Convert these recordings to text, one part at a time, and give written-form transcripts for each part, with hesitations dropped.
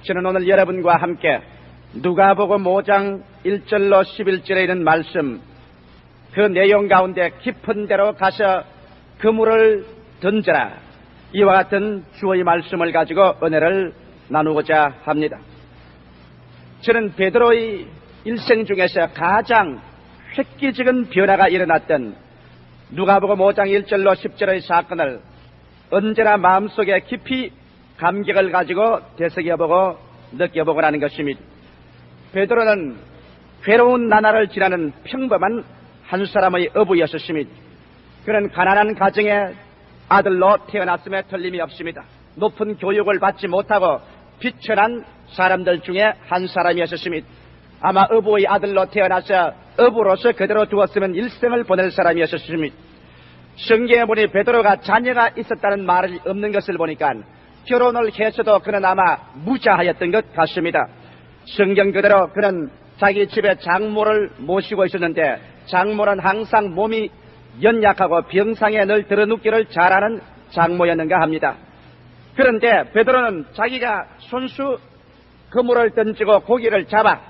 저는 오늘 여러분과 함께 누가복음 5장 1절로 11절에 있는 말씀, 그 내용 가운데 깊은 데로 가서 그물을 던져라, 이와 같은 주의 말씀을 가지고 은혜를 나누고자 합니다. 저는 베드로의 일생 중에서 가장 획기적인 변화가 일어났던 누가복음 5장 1절로 10절의 사건을 언제나 마음속에 깊이 감격을 가지고 되새겨보고 느껴보고 하는 것입니다. 베드로는 괴로운 나날을 지나는 평범한 한 사람의 어부였습니다. 그는 가난한 가정의 아들로 태어났음에 틀림이 없습니다. 높은 교육을 받지 못하고 비천한 사람들 중에 한 사람이었습니다. 아마 어부의 아들로 태어나서 어부로서 그대로 두었으면 일생을 보낼 사람이었습니다. 성경에 보니 베드로가 자녀가 있었다는 말이 없는 것을 보니까 결혼을 해서도 그는 아마 무자하였던 것 같습니다. 성경 그대로 그는 자기 집에 장모를 모시고 있었는데, 장모는 항상 몸이 연약하고 병상에 늘 들어눕기를 잘하는 장모였는가 합니다. 그런데 베드로는 자기가 손수 그물을 던지고 고기를 잡아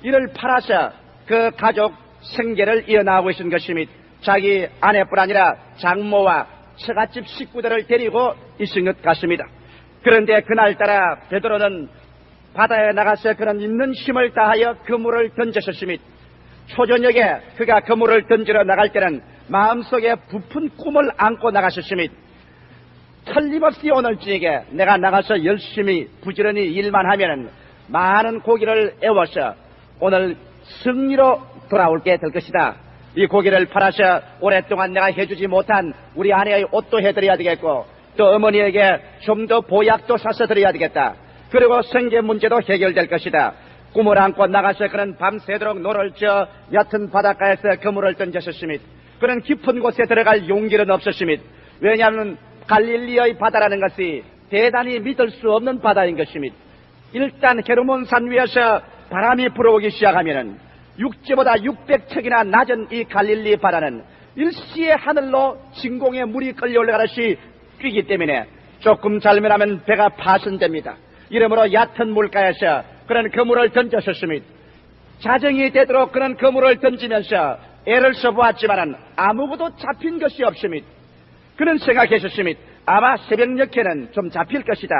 이를 팔아서 그 가족 생계를 이어나가고 있는 것입니다. 자기 아내뿐 아니라 장모와 처갓집 식구들을 데리고 있은 것 같습니다. 그런데 그날따라 베드로는 바다에 나가서 그는 있는 힘을 다하여 그물을 던졌습니다. 초저녁에 그가 그물을 던지러 나갈 때는 마음속에 부푼 꿈을 안고 나가셨습니다. 틀림없이 오늘 저녁에 내가 나가서 열심히 부지런히 일만 하면은 많은 고기를 애워서 오늘 승리로 돌아올게 될 것이다. 이 고기를 팔아서 오랫동안 내가 해주지 못한 우리 아내의 옷도 해드려야 되겠고, 또 어머니에게 좀 더 보약도 사서 드려야 되겠다. 그리고 생계 문제도 해결될 것이다. 꿈을 안고 나가서 그는 밤새도록 노를 저 얕은 바닷가에서 그물을 던졌습니다. 그는 깊은 곳에 들어갈 용기는 없었습니다. 왜냐하면 갈릴리의 바다라는 것이 대단히 믿을 수 없는 바다인 것입니다. 일단 헤르몬산 위에서 바람이 불어오기 시작하면은 육지보다 600척이나 낮은 이 갈릴리 바다는 일시에 하늘로 진공의 물이 끌려 올라가듯이 뛰기 때문에 조금 잘못하면 배가 파손됩니다. 이러므로 얕은 물가에서 그는 그물을 던졌습니다. 자정이 되도록 그는 그물을 던지면서 애를 써보았지만 아무것도 잡힌 것이 없습니다. 그는 생각했습니다. 아마 새벽녘에는 좀 잡힐 것이다.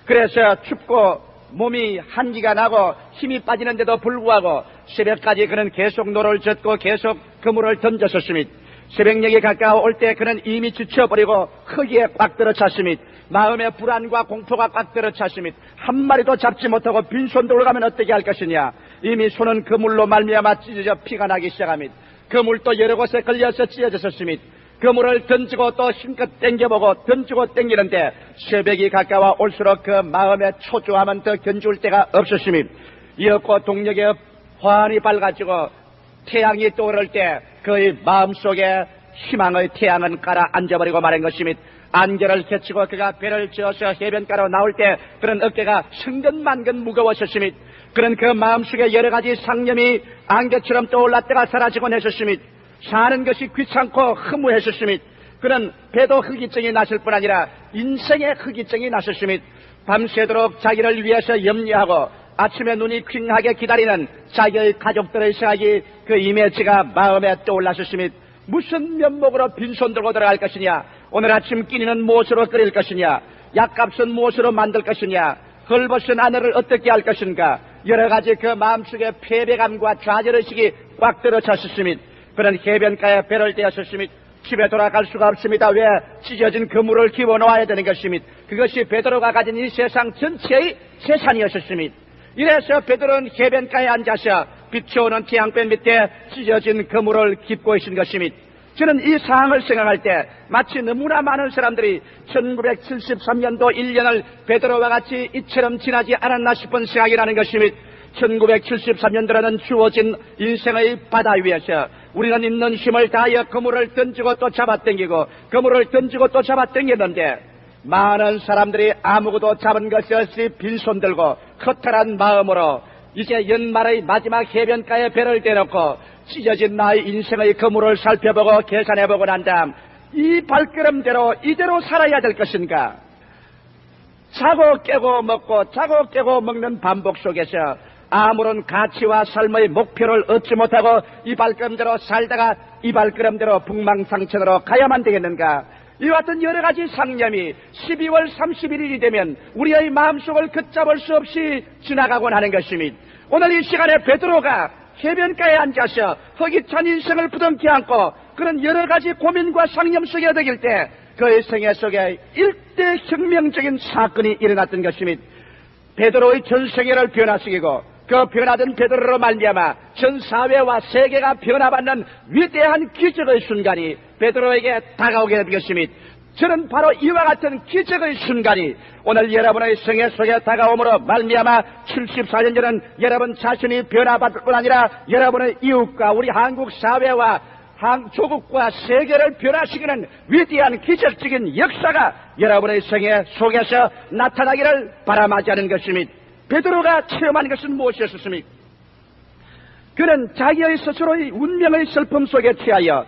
그래서 춥고 몸이 한기가 나고 힘이 빠지는데도 불구하고 새벽까지 그는 계속 노를 젓고 계속 그물을 던졌습니다. 새벽녘에 가까워올 때 그는 이미 지쳐버리고 흙에 꽉 들어찼습니다. 마음의 불안과 공포가 꽉 들어찼습니다. 한 마리도 잡지 못하고 빈손들로 가면 어떻게 할 것이냐. 이미 손은 그물로 말미암아 찢어져 피가 나기 시작합니다. 그물도 여러 곳에 걸려서 찢어졌습니다. 그물을 던지고 또 힘껏 당겨보고 던지고 당기는데 새벽이 가까워 올수록 그 마음의 초조함은 더 견줄 데가 없었습니다. 이었고 동력에 환히 밝아지고 태양이 떠오를 때 그의 마음속에 희망의 태양은 가라앉아버리고 말한 것입니다. 안개를 겹치고 그가 배를 지어서 해변가로 나올 때 그런 어깨가 천근만근 무거웠습니다. 그런 그 마음속에 여러 가지 상념이 안개처럼 떠올랐다가 사라지고 내셨습니다. 사는 것이 귀찮고 허무했습니다. 그는 배도 허기증이 났을 뿐 아니라 인생의 허기증이 났습니다. 밤새도록 자기를 위해서 염려하고 아침에 눈이 퀭하게 기다리는 자기의 가족들의 생각이 그 이미지가 마음에 떠올랐습니다. 무슨 면목으로 빈손 들고 들어갈 것이냐, 오늘 아침 끼니는 무엇으로 끓일 것이냐, 약값은 무엇으로 만들 것이냐, 헐벗은 아내를 어떻게 할 것인가, 여러 가지 그 마음속에 패배감과 좌절의식이 꽉 들어찼습니다. 그는 해변가에 배를 떼었습니다. 집에 돌아갈 수가 없습니다. 왜? 찢어진 그물을 기워놓아야 되는 것입니다. 그것이 베드로가 가진 이 세상 전체의 재산이었습니다. 이래서 베드로는 해변가에 앉아서 비춰오는 태양볕 밑에 찢어진 그물을 깁고 있는 것입니다. 저는 이 상황을 생각할 때 마치 너무나 많은 사람들이 1973년도 1년을 베드로와 같이 이처럼 지나지 않았나 싶은 생각이 나는 것입니다. 1973년도라는 주어진 인생의 바다 위에서 우리는 있는 힘을 다하여 그물을 던지고 또 잡아당기고 그물을 던지고 또 잡아당겼는데, 많은 사람들이 아무것도 잡은 것이 없이 빈손 들고 허탈한 마음으로 이제 연말의 마지막 해변가에 배를 떼놓고 찢어진 나의 인생의 그물을 살펴보고 계산해보고 난 다음 이 발걸음대로 이대로 살아야 될 것인가, 자고 깨고 먹고 자고 깨고 먹는 반복 속에서 아무런 가치와 삶의 목표를 얻지 못하고 이 발걸음대로 살다가 이 발걸음대로 북망상천으로 가야만 되겠는가? 이와 같은 여러 가지 상념이 12월 31일이 되면 우리의 마음속을 걷잡을 수 없이 지나가곤 하는 것입니다. 오늘 이 시간에 베드로가 해변가에 앉아서 허기찬 인생을 부둥켜 안고 그런 여러 가지 고민과 상념 속에 어길 때 그의 생애 속에 일대 혁명적인 사건이 일어났던 것입니다. 베드로의 전 생애를 변화시키고 그 변화된 베드로로 말미암아 전 사회와 세계가 변화받는 위대한 기적의 순간이 베드로에게 다가오게 된 것입니다. 저는 바로 이와 같은 기적의 순간이 오늘 여러분의 생애 속에 다가옴으로 말미암아 74년 전은 여러분 자신이 변화받을 뿐 아니라 여러분의 이웃과 우리 한국 사회와 조국과 세계를 변화시키는 위대한 기적적인 역사가 여러분의 생애 속에서 나타나기를 바라마지하는 것입니다. 베드로가 체험한 것은 무엇이었습니까? 그는 자기의 스스로의 운명의 슬픔 속에 취하여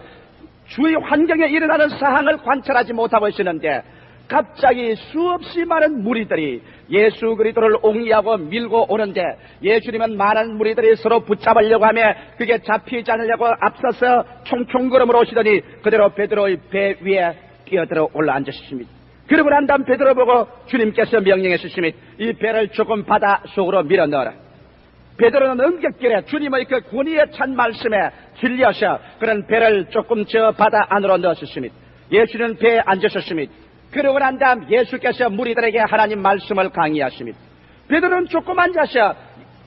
주위 환경에 일어나는 사항을 관찰하지 못하고 있었는데 갑자기 수없이 많은 무리들이 예수 그리스도를 옹이하고 밀고 오는데 예수님은 많은 무리들이 서로 붙잡으려고 하며 그게 잡히지 않으려고 앞서서 총총걸음으로 오시더니 그대로 베드로의 배 위에 끼어들어 올라앉으셨습니다. 그러고 난 다음 베드로 보고 주님께서 명령하셨습니다. 이 배를 조금 바다 속으로 밀어 넣어라. 베드로는 엄격결에 주님의 그 권위에 찬 말씀에 질려서 그런 배를 조금 저 바다 안으로 넣었습니다. 예수는 배에 앉으셨습니다. 그러고 난 다음 예수께서 무리들에게 하나님 말씀을 강의하십니다. 베드로는 조금 앉아서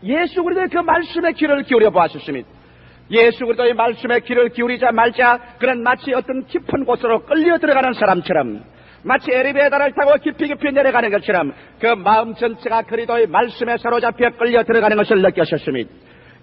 예수 그리스도의 그 말씀에 귀를 기울여 보았습니다. 예수 그리스도의 말씀에 귀를 기울이자 말자 그는 마치 어떤 깊은 곳으로 끌려 들어가는 사람처럼 마치 엘리베이터를 타고 깊이 내려가는 것처럼 그 마음 전체가 그리스도의 말씀에 사로잡혀 끌려 들어가는 것을 느꼈습니다.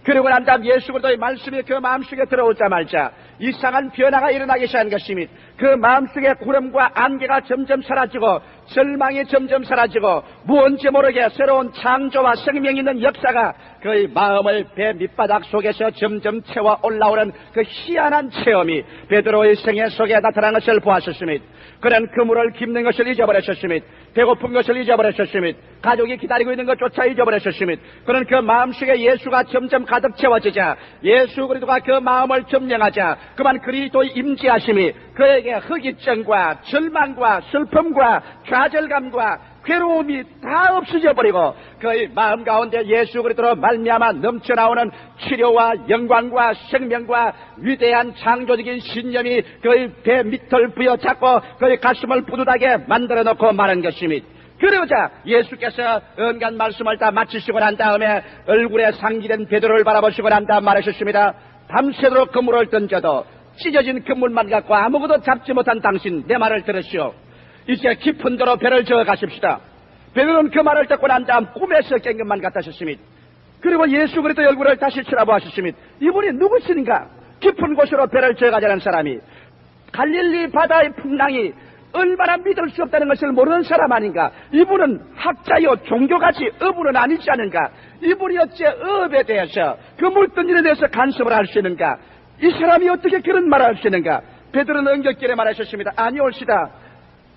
그리고 난 다음 예수 그리스도의 말씀이 그 마음속에 들어오자마자 이상한 변화가 일어나기 시작한 것입니다. 그 마음속에 구름과 안개가 점점 사라지고 절망이 점점 사라지고 무언지 모르게 새로운 창조와 생명이 있는 역사가 그의 마음을 배 밑바닥 속에서 점점 채워 올라오는 그 희한한 체험이 베드로의 생애 속에 나타난 것을 보았습니다. 그는 그물을 깁는 것을 잊어버렸습니다. 배고픈 것을 잊어버렸습니다. 가족이 기다리고 있는 것조차 잊어버렸습니다. 그는 그 마음속에 예수가 점점 가득 채워지자 예수 그리스도가 그 마음을 점령하자 그만 그리스도의 임재하심이 그에게 허기증과 절망과 슬픔과 좌절감과 괴로움이 다 없어져 버리고 그의 마음 가운데 예수 그리스도로 말미암아 넘쳐나오는 치료와 영광과 생명과 위대한 창조적인 신념이 그의 배 밑을 부여잡고 그의 가슴을 뿌듯하게 만들어 놓고 말한 것입니다. 그러자 예수께서 온갖 말씀을 다 마치시고 난 다음에 얼굴에 상기된 베드로를 바라보시고 난 다음 말하셨습니다. 밤새도록 그물을 던져도 찢어진 그물만 갖고 아무것도 잡지 못한 당신 내 말을 들으시오. 이제 깊은 데로 배를 저어 가십시다. 베드로는 그 말을 듣고 난 다음 꿈에서 깬 것만 같았습니다. 그리고 예수 그리스도의 얼굴을 다시 쳐다보았습니다. 이분이 누구신가? 깊은 곳으로 배를 저어 가자는 사람이 갈릴리 바다의 풍랑이 얼마나 믿을 수 없다는 것을 모르는 사람 아닌가? 이분은 학자요 종교가지 어부는 아니지 않은가? 이분이 어째 어업에 대해서 그 물던질에 대해서 간섭을 할 수 있는가? 이 사람이 어떻게 그런 말을 할 수 있는가? 베드로는 응격길에 말하셨습니다. 아니올시다.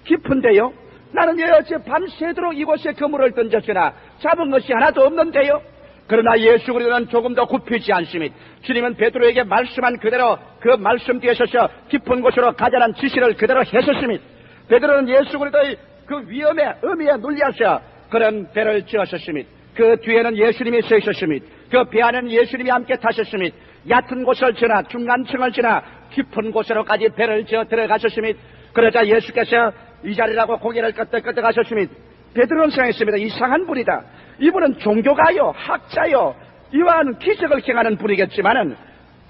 깊은데요? 나는 어째 밤새도록 이곳에 그물을 던졌으나 잡은 것이 하나도 없는데요? 그러나 예수 그리스도는 조금 더 굽히지 않습니다. 주님은 베드로에게 말씀한 그대로 그 말씀 뒤에 서서 깊은 곳으로 가자는 지시를 그대로 했었습니다. 베드로는 예수 그리스도의 그 위험에 의미에 눌려서 그런 배를 지었습니다. 그 뒤에는 예수님이 서 있었습니다. 그 배 안에는 예수님이 함께 타셨습니다. 얕은 곳을 지나 중간층을 지나 깊은 곳으로까지 배를 지어 들어가셨습니다. 그러자 예수께서 이 자리라고 고개를 끄덕끄덕 하셨습니다. 베드로는 생각했습니다. 이상한 분이다. 이분은 종교가요 학자요 이와는 기적을 행하는 분이겠지만은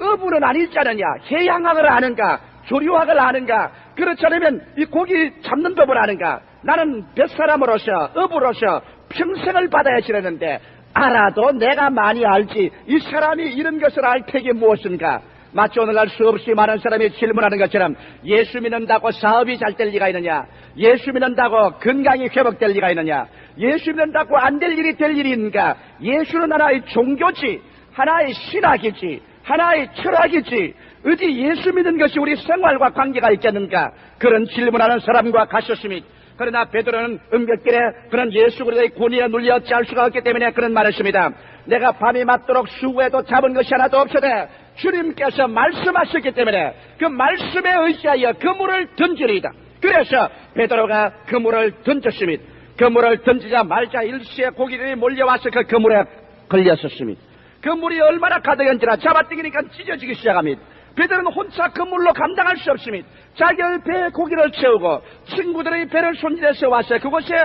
어부는 아니지 않느냐? 해양학을 아는가? 조류학을 아는가? 그렇지 않으면 이 고기 잡는 법을 아는가? 나는 뱃사람으로서 어부로서 평생을 받아야 지내는데 알아도 내가 많이 알지 이 사람이 이런 것을 알 택이 무엇인가? 마치 오늘날 수없이 많은 사람이 질문하는 것처럼 예수 믿는다고 사업이 잘 될 리가 있느냐? 예수 믿는다고 건강이 회복될 리가 있느냐? 예수 믿는다고 안 될 일이 될 일이 있는가? 예수는 하나의 종교지, 하나의 신학이지, 하나의 철학이지 어디 예수 믿는 것이 우리 생활과 관계가 있겠는가? 그런 질문하는 사람과 가셨습니다. 그러나 베드로는 은벽길에 그런 예수 그리스도의 권위에 눌려 어찌할 수가 없기 때문에 그런 말을 했습니다. 내가 밤이 맞도록 수고해도 잡은 것이 하나도 없으되 주님께서 말씀하셨기 때문에 그 말씀에 의지하여 그물을 던지리이다. 그래서 베드로가 그물을 던졌습니다. 그물을 던지자 말자 일시에 고기들이 몰려와서 그 그물에 걸렸었습니다. 그물이 얼마나 가득한지라 잡아당기니까 찢어지기 시작합니다. 베드로는 혼자 그물로 감당할 수 없습니다. 자기의 배에 고기를 채우고 친구들의 배를 손질해서 와서 그곳에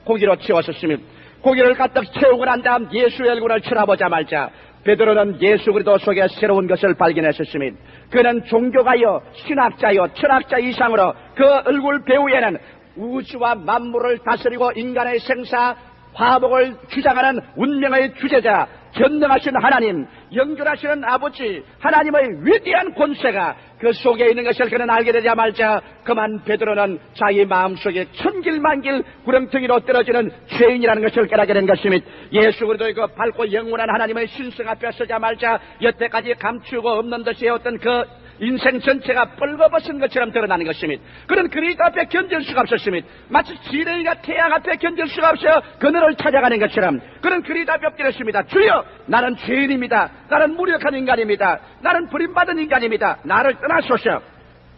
고기로 채웠었습니다. 고기를 가득 채우고 난 다음 예수의 얼굴을 쳐다보자 말자 베드로는 예수 그리스도 속에 새로운 것을 발견했었습니다. 그는 종교가요, 신학자요, 철학자 이상으로 그 얼굴 배후에는 우주와 만물을 다스리고 인간의 생사, 화복을 주장하는 운명의 주제자, 전능하신 하나님, 영존하시는 아버지, 하나님의 위대한 권세가 그 속에 있는 것을 그는 알게 되자 말자 그만 베드로는 자기 마음속에 천길만길 구렁텅이로 떨어지는 죄인이라는 것을 깨닫게 된 것입니다. 예수 그리스도의 그 밝고 영원한 하나님의 신성 앞에 서자 말자 여태까지 감추고 없는 듯이 해왔던 그 인생 전체가 뻘거벗은 것처럼 드러나는 것입니다. 그는 그리스도 앞에 견딜 수가 없었습니다. 마치 지렁이가 태양 앞에 견딜 수가 없어 그늘을 찾아가는 것처럼 그는 그리스도 앞에 엎드렸습니다. 주여, 나는 죄인입니다. 나는 무력한 인간입니다. 나는 버림받은 인간입니다. 나를 떠나소서.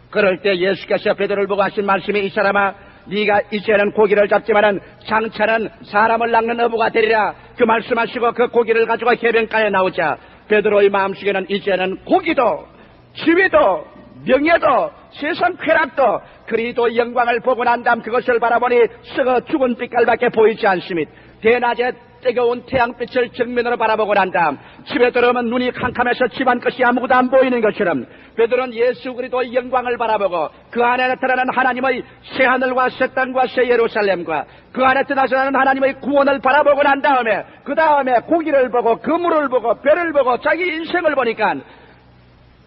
그럴 때 예수께서 베드로를 보고 하신 말씀이 이 사람아, 네가 이제는 고기를 잡지만은 장차는 사람을 낚는 어부가 되리라. 그 말씀하시고 그 고기를 가지고 해변가에 나오자 베드로의 마음속에는 이제는 고기도 지위도 명예도 세상 쾌락도 그리스도의 영광을 보고 난 다음 그것을 바라보니 썩어 죽은 빛깔밖에 보이지 않습니다. 대낮에 뜨거운 태양빛을 정면으로 바라보고 난 다음 집에 들어오면 눈이 캄캄해서 집안 것이 아무것도 안 보이는 것처럼 베드로는 예수 그리스도의 영광을 바라보고 그 안에 나타나는 하나님의 새 하늘과 새 땅과 새 예루살렘과 그 안에 나타나는 하나님의 구원을 바라보고 난 다음에 그 다음에 고기를 보고 그물을 보고 별을 보고 자기 인생을 보니까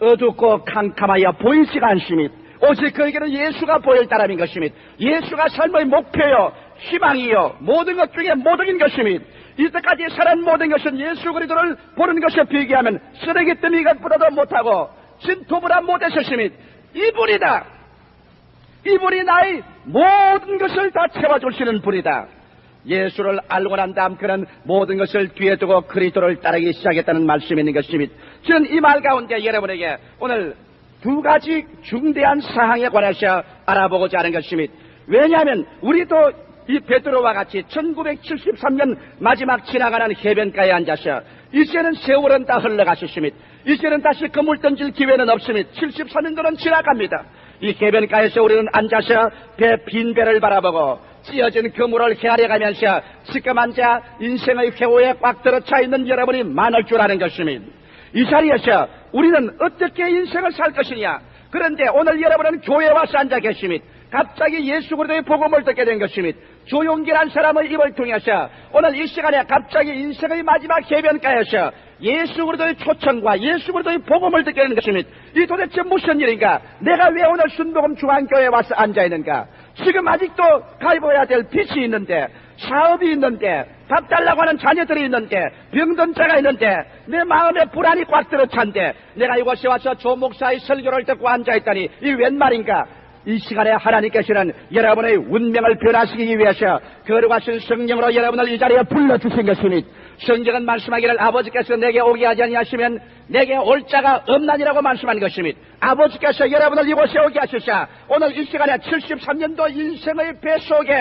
어둡고 캄캄하여 보이지가 않습니다. 오직 그에게는 예수가 보일 따름인 것입니다. 예수가 삶의 목표요, 희망이요, 모든 것 중에 모든인 것입니다. 이때까지 살은 모든 것은 예수 그리스도를 보는 것에 비교하면 쓰레기 더미 것보다도 못하고 진토보다 못했었습니다. 이분이다. 이분이 나의 모든 것을 다 채워주시는 분이다. 예수를 알고 난 다음 그는 모든 것을 뒤에 두고 그리스도를 따르기 시작했다는 말씀이 있는 것입니다. 저는 이 말 가운데 여러분에게 오늘 두 가지 중대한 사항에 관해서 알아보고자 하는 것입니다. 왜냐하면 우리도 이 베드로와 같이 1973년 마지막 지나가는 해변가에 앉아서 이제는 세월은 다 흘러가셨습니다. 이제는 다시 그물 던질 기회는 없습니다. 73년도는 지나갑니다. 이 해변가에서 우리는 앉아서 빈 배를 바라보고 찢어진 그물을 헤아려가면서 지금 앉아 인생의 회오에 꽉 들어차 있는 여러분이 많을 줄 아는 것입니다. 이 자리에서 우리는 어떻게 인생을 살 것이냐. 그런데 오늘 여러분은 교회에 와서 앉아 계십니다. 갑자기 예수 그리스도의 복음을 듣게 된 것입니다. 조용기란 사람의 입을 통해서 오늘 이 시간에 갑자기 인생의 마지막 해변가에서 예수 그리스도의 초청과 예수 그리스도의 복음을 듣게 된 것입니다. 이 도대체 무슨 일인가? 내가 왜 오늘 순복음 중앙교회에 와서 앉아있는가? 지금 아직도 가입해야 될 빚이 있는데, 사업이 있는데, 밥 달라고 하는 자녀들이 있는데, 병든 자가 있는데, 내 마음에 불안이 꽉 들어찬데 내가 이곳에 와서 조 목사의 설교를 듣고 앉아있다니 이 웬 말인가? 이 시간에 하나님께서는 여러분의 운명을 변화시키기 위해서 거룩하신 성령으로 여러분을 이 자리에 불러주신 것입니다. 성경은 말씀하기를 아버지께서 내게 오게 하지 아니하시면 내게 올 자가 없나니라고 말씀한 것입니다. 아버지께서 여러분을 이곳에 오게 하시사 오늘 이 시간에 73년도 인생의 배 속에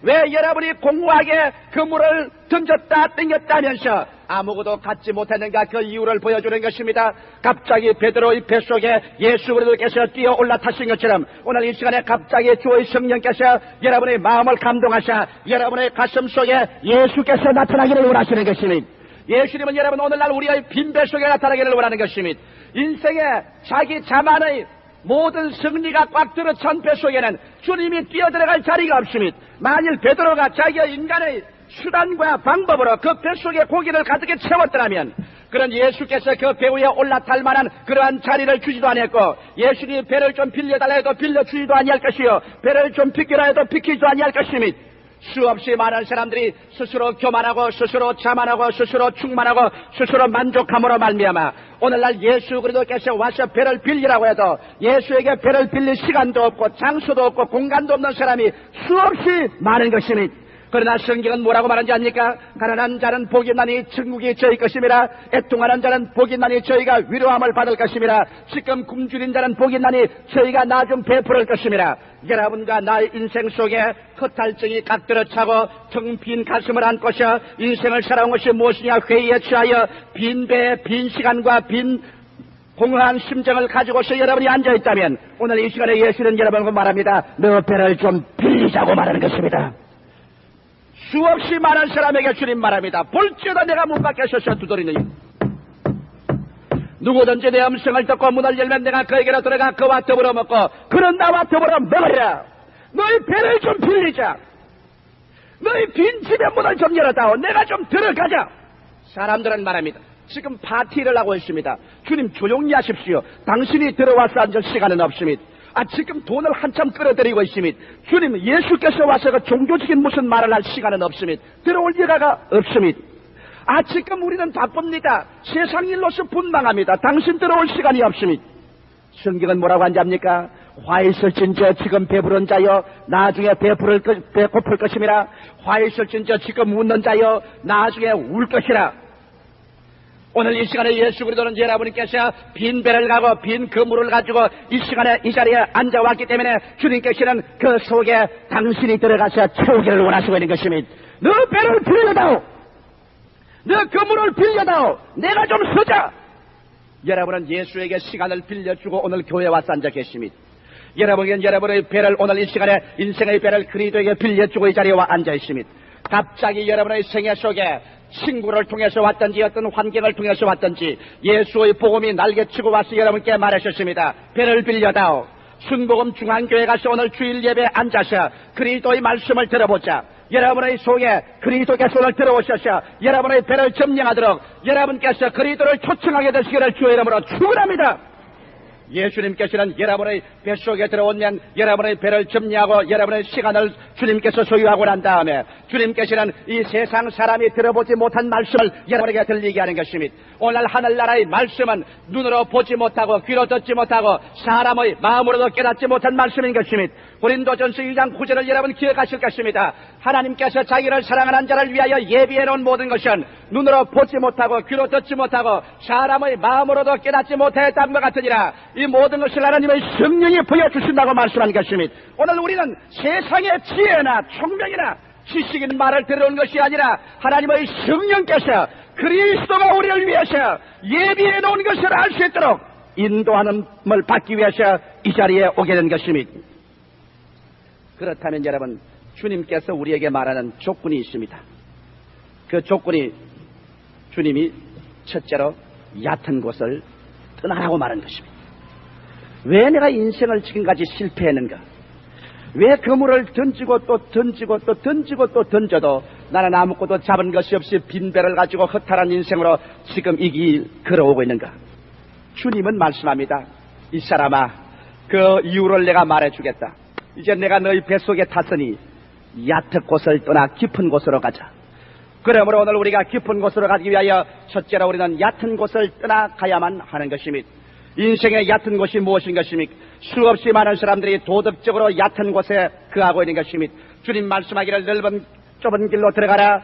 왜 여러분이 공허하게 그물을 던졌다 땡겼다 하면서 아무것도 갖지 못했는가 그 이유를 보여주는 것입니다. 갑자기 베드로의 뱃속에 예수 그리스도께서 뛰어 올라타신 것처럼 오늘 이 시간에 갑자기 주의 성령께서 여러분의 마음을 감동하사 여러분의 가슴 속에 예수께서 나타나기를 원하시는 것입니다. 예수님은 여러분 오늘날 우리의 빈 뱃속에 나타나기를 원하는 것입니다. 인생에 자기 자만의 모든 승리가 꽉 들어찬 뱃속에는 주님이 뛰어들어갈 자리가 없습니다. 만일 베드로가 자기의 인간의 수단과 방법으로 그 뱃속에 고기를 가득히 채웠더라면 그런 예수께서 그 배 위에 올라탈 만한 그러한 자리를 주지도 아니했고 예수님이 배를 좀 빌려달라 해도 빌려주지도 아니할 것이요 배를 좀 비켜라 해도 비키지도 아니할 것입니다. 수없이 많은 사람들이 스스로 교만하고 스스로 자만하고 스스로 충만하고 스스로 만족함으로 말미암아 오늘날 예수 그리스도께서 와서 배를 빌리라고 해도 예수에게 배를 빌릴 시간도 없고 장소도 없고 공간도 없는 사람이 수없이 많은 것입니다. 그러나 성경은 뭐라고 말하는지 압니까? 가난한 자는 복이 나니 천국이 저희 것임이라. 애통하는 자는 복이 나니 저희가 위로함을 받을 것임이라. 지금 굶주린 자는 복이 나니 저희가 나중 베풀을 것임이라. 여러분과 나의 인생 속에 허탈증이 깍들어 차고 텅 빈 가슴을 안고서 인생을 살아온 것이 무엇이냐 회의에 취하여 빈 배, 빈 시간과 빈 공허한 심정을 가지고서 여러분이 앉아있다면 오늘 이 시간에 예수는 여러분과 말합니다. 너 배를 좀 빌리자고 말하는 것입니다. 수없이 많은 사람에게 주님 말합니다. 볼지어다 내가 문 밖에 서서 두드리느니 누구든지 내 음성을 듣고 문을 열면 내가 그에게로 들어가 그와 더불어 먹고 그는 나와 더불어 먹으리라. 너희 배를 좀 빌리자. 너희 빈 집의 문을 좀 열어다오. 내가 좀 들어가자. 사람들은 말합니다. 지금 파티를 하고 있습니다. 주님 조용히 하십시오. 당신이 들어와서 앉을 시간은 없습니다. 지금 돈을 한참 끌어들이고 있습니다. 주님 예수께서 와서 그 종교적인 무슨 말을 할 시간은 없습니다. 들어올 여가가 없습니다. 지금 우리는 바쁩니다. 세상 일로서 분망합니다. 당신 들어올 시간이 없습니다. 성경은 뭐라고 하는지 압니까? 화 있을진저 지금 배부른 자여 나중에 배고플 것임이라. 화 있을진저 지금 웃는 자여 나중에 울 것이라. 오늘 이 시간에 예수 그리스도는 여러분께서 빈 배를 가고 빈 그물을 가지고 이 시간에 이 자리에 앉아왔기 때문에 주님께서는 그 속에 당신이 들어가서 채우기를 원하시고 있는 것입니다. 너 배를 빌려다오. 너 그물을 빌려다오. 내가 좀 서자. 여러분은 예수에게 시간을 빌려주고 오늘 교회에 와서 앉아 계십니다. 여러분은 여러분의 배를 오늘 이 시간에 인생의 배를 그리스도에게 빌려주고 이 자리에 와 앉아 있습니다. 갑자기 여러분의 생애 속에 친구를 통해서 왔든지 어떤 환경을 통해서 왔든지 예수의 복음이 날개치고 와서 여러분께 말하셨습니다. 배를 빌려다오. 순복음 중앙교회 가서 오늘 주일 예배에 앉아서 그리스도의 말씀을 들어보자. 여러분의 속에 그리스도께서 오늘 들어오셔서 여러분의 배를 점령하도록 여러분께서 그리스도를 초청하게 되시기를 주의 이름으로 축원합니다. 예수님께서는 여러분의 뱃속에 들어오면 여러분의 배를 점령하고 여러분의 시간을 주님께서 소유하고 난 다음에 주님께서는 이 세상 사람이 들어보지 못한 말씀을 여러분에게 들리게 하는 것입니다. 오늘 하늘나라의 말씀은 눈으로 보지 못하고 귀로 듣지 못하고 사람의 마음으로도 깨닫지 못한 말씀인 것입니다. 고린도전서 2장 9절을 여러분 기억하실 것입니다. 하나님께서 자기를 사랑하는 자를 위하여 예비해 놓은 모든 것은 눈으로 보지 못하고 귀로 듣지 못하고 사람의 마음으로도 깨닫지 못했던 것 같으니라. 이 모든 것을 하나님의 성령이 보여주신다고 말씀한 것입니다. 오늘 우리는 세상의 지혜나 총명이나 지식인 말을 들어온 것이 아니라 하나님의 성령께서 그리스도가 우리를 위해서 예비해 놓은 것을 알 수 있도록 인도하는을 받기 위해서 이 자리에 오게 된 것입니다. 그렇다면 여러분, 주님께서 우리에게 말하는 조건이 있습니다. 그 조건이 주님이 첫째로 얕은 곳을 떠나라고 말한 것입니다. 왜 내가 인생을 지금까지 실패했는가? 왜 그물을 던지고 또 던지고 또 던지고 또 던져도 나는 아무것도 잡은 것이 없이 빈 배를 가지고 허탈한 인생으로 지금 이 길 걸어오고 있는가? 주님은 말씀합니다. 이 사람아, 그 이유를 내가 말해주겠다. 이제 내가 너희 뱃속에 탔으니 얕은 곳을 떠나 깊은 곳으로 가자. 그러므로 오늘 우리가 깊은 곳으로 가기 위하여 첫째로 우리는 얕은 곳을 떠나가야만 하는 것입니다. 인생의 얕은 곳이 무엇인 것입니까? 수없이 많은 사람들이 도덕적으로 얕은 곳에 거하고 있는 것입니다. 주님 말씀하기를 좁은 길로 들어가라.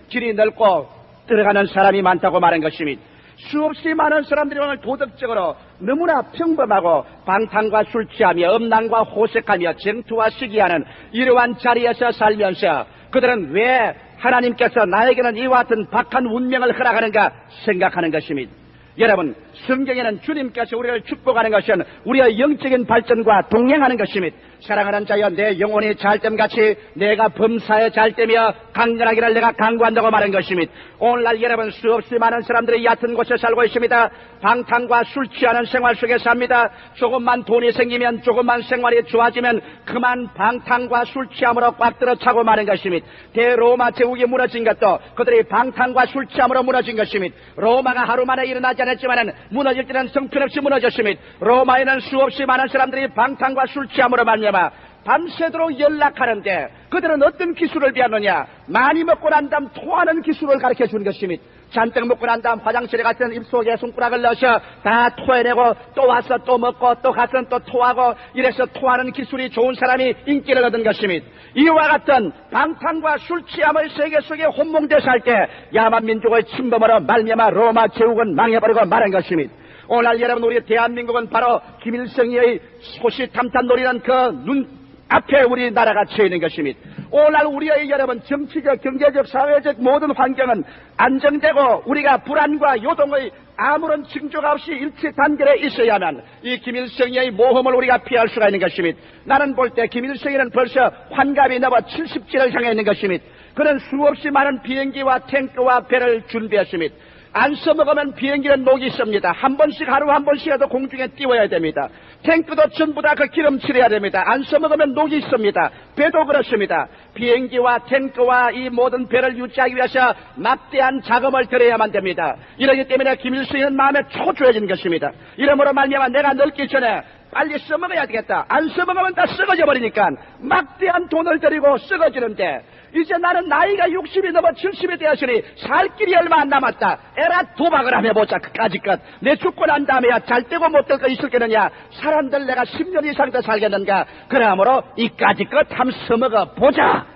길이 넓고 들어가는 사람이 많다고 말한 것입니다. 수없이 많은 사람들이 오늘 도덕적으로 너무나 평범하고 방탕과 술 취하며 음란과 호색하며 쟁투와 시기하는 이러한 자리에서 살면서 그들은 왜 하나님께서 나에게는 이와 같은 박한 운명을 허락하는가 생각하는 것입니다. 여러분, 성경에는 주님께서 우리를 축복하는 것은 우리의 영적인 발전과 동행하는 것입니다. 사랑하는 자여, 내 영혼이 잘됨같이 내가 범사에 잘되며 강건하기를 내가 강구한다고 말한 것입니다. 오늘날 여러분, 수없이 많은 사람들이 얕은 곳에 살고 있습니다. 방탕과 술 취하는 생활 속에 삽니다. 조금만 돈이 생기면, 조금만 생활이 좋아지면 그만 방탕과 술 취함으로 꽉 들어차고 마는 것입니다. 대로마 제국이 무너진 것도 그들이 방탕과 술 취함으로 무너진 것입니다. 로마가 하루 만에 일어나지 않았지만 무너질 때는 성편없이 무너졌습니다. 로마에는 수없이 많은 사람들이 방탕과 술 취함으로 말미암아 밤새도록 연락하는데 그들은 어떤 기술을 배웠느냐? 많이 먹고 난 다음 토하는 기술을 가르쳐 주는 것입니다. 잔뜩 먹고 난 다음 화장실에 갔던 입속에 손가락을 넣어서 다 토해내고 또 와서 또 먹고 또 가서 또 토하고 이래서 토하는 기술이 좋은 사람이 인기를 얻은 것입니다. 이와 같은 방탕과 술 취함의 세계 속에 혼몽돼서 할 때 야만 민족의 침범으로 말미암아 로마 제국은 망해버리고 말한 것입니다. 오늘 여러분 우리 대한민국은 바로 김일성의 소시탐탐놀이라는 그 앞에 우리나라가 처해 있는 것입니다. 오늘 우리의 여러분 정치적, 경제적, 사회적 모든 환경은 안정되고 우리가 불안과 요동의 아무런 징조가 없이 일치 단결에 있어야만 이 김일성의 모험을 우리가 피할 수가 있는 것입니다. 나는 볼 때 김일성이는 벌써 환갑이 넘어 70기를 향해 있는 것입니다. 그는 수없이 많은 비행기와 탱크와 배를 준비했습니다. 안 써먹으면 비행기는 녹이 있습니다. 한 번씩 하루 한 번씩이라도 공중에 띄워야 됩니다. 탱크도 전부 다 그 기름 칠해야 됩니다. 안 써먹으면 녹이 있습니다. 배도 그렇습니다. 비행기와 탱크와 이 모든 배를 유지하기 위해서 막대한 자금을 들여야만 됩니다. 이러기 때문에 김일성은 마음에 초조해진 것입니다. 이러므로 말미암아 내가 늙기 전에 빨리 써먹어야 되겠다. 안 써먹으면 다 썩어져 버리니까 막대한 돈을 들이고 썩어지는데 이제 나는 나이가 60이 넘어 70이 되었으니 살 길이 얼마 안 남았다. 에라 도박을 한번 해보자. 그까짓것 내 죽고 난 다음에야 잘 되고 못 될 거 있을겠느냐. 사람들 내가 10년 이상 더 살겠는가. 그러므로 이까짓것 한번 써먹어 보자.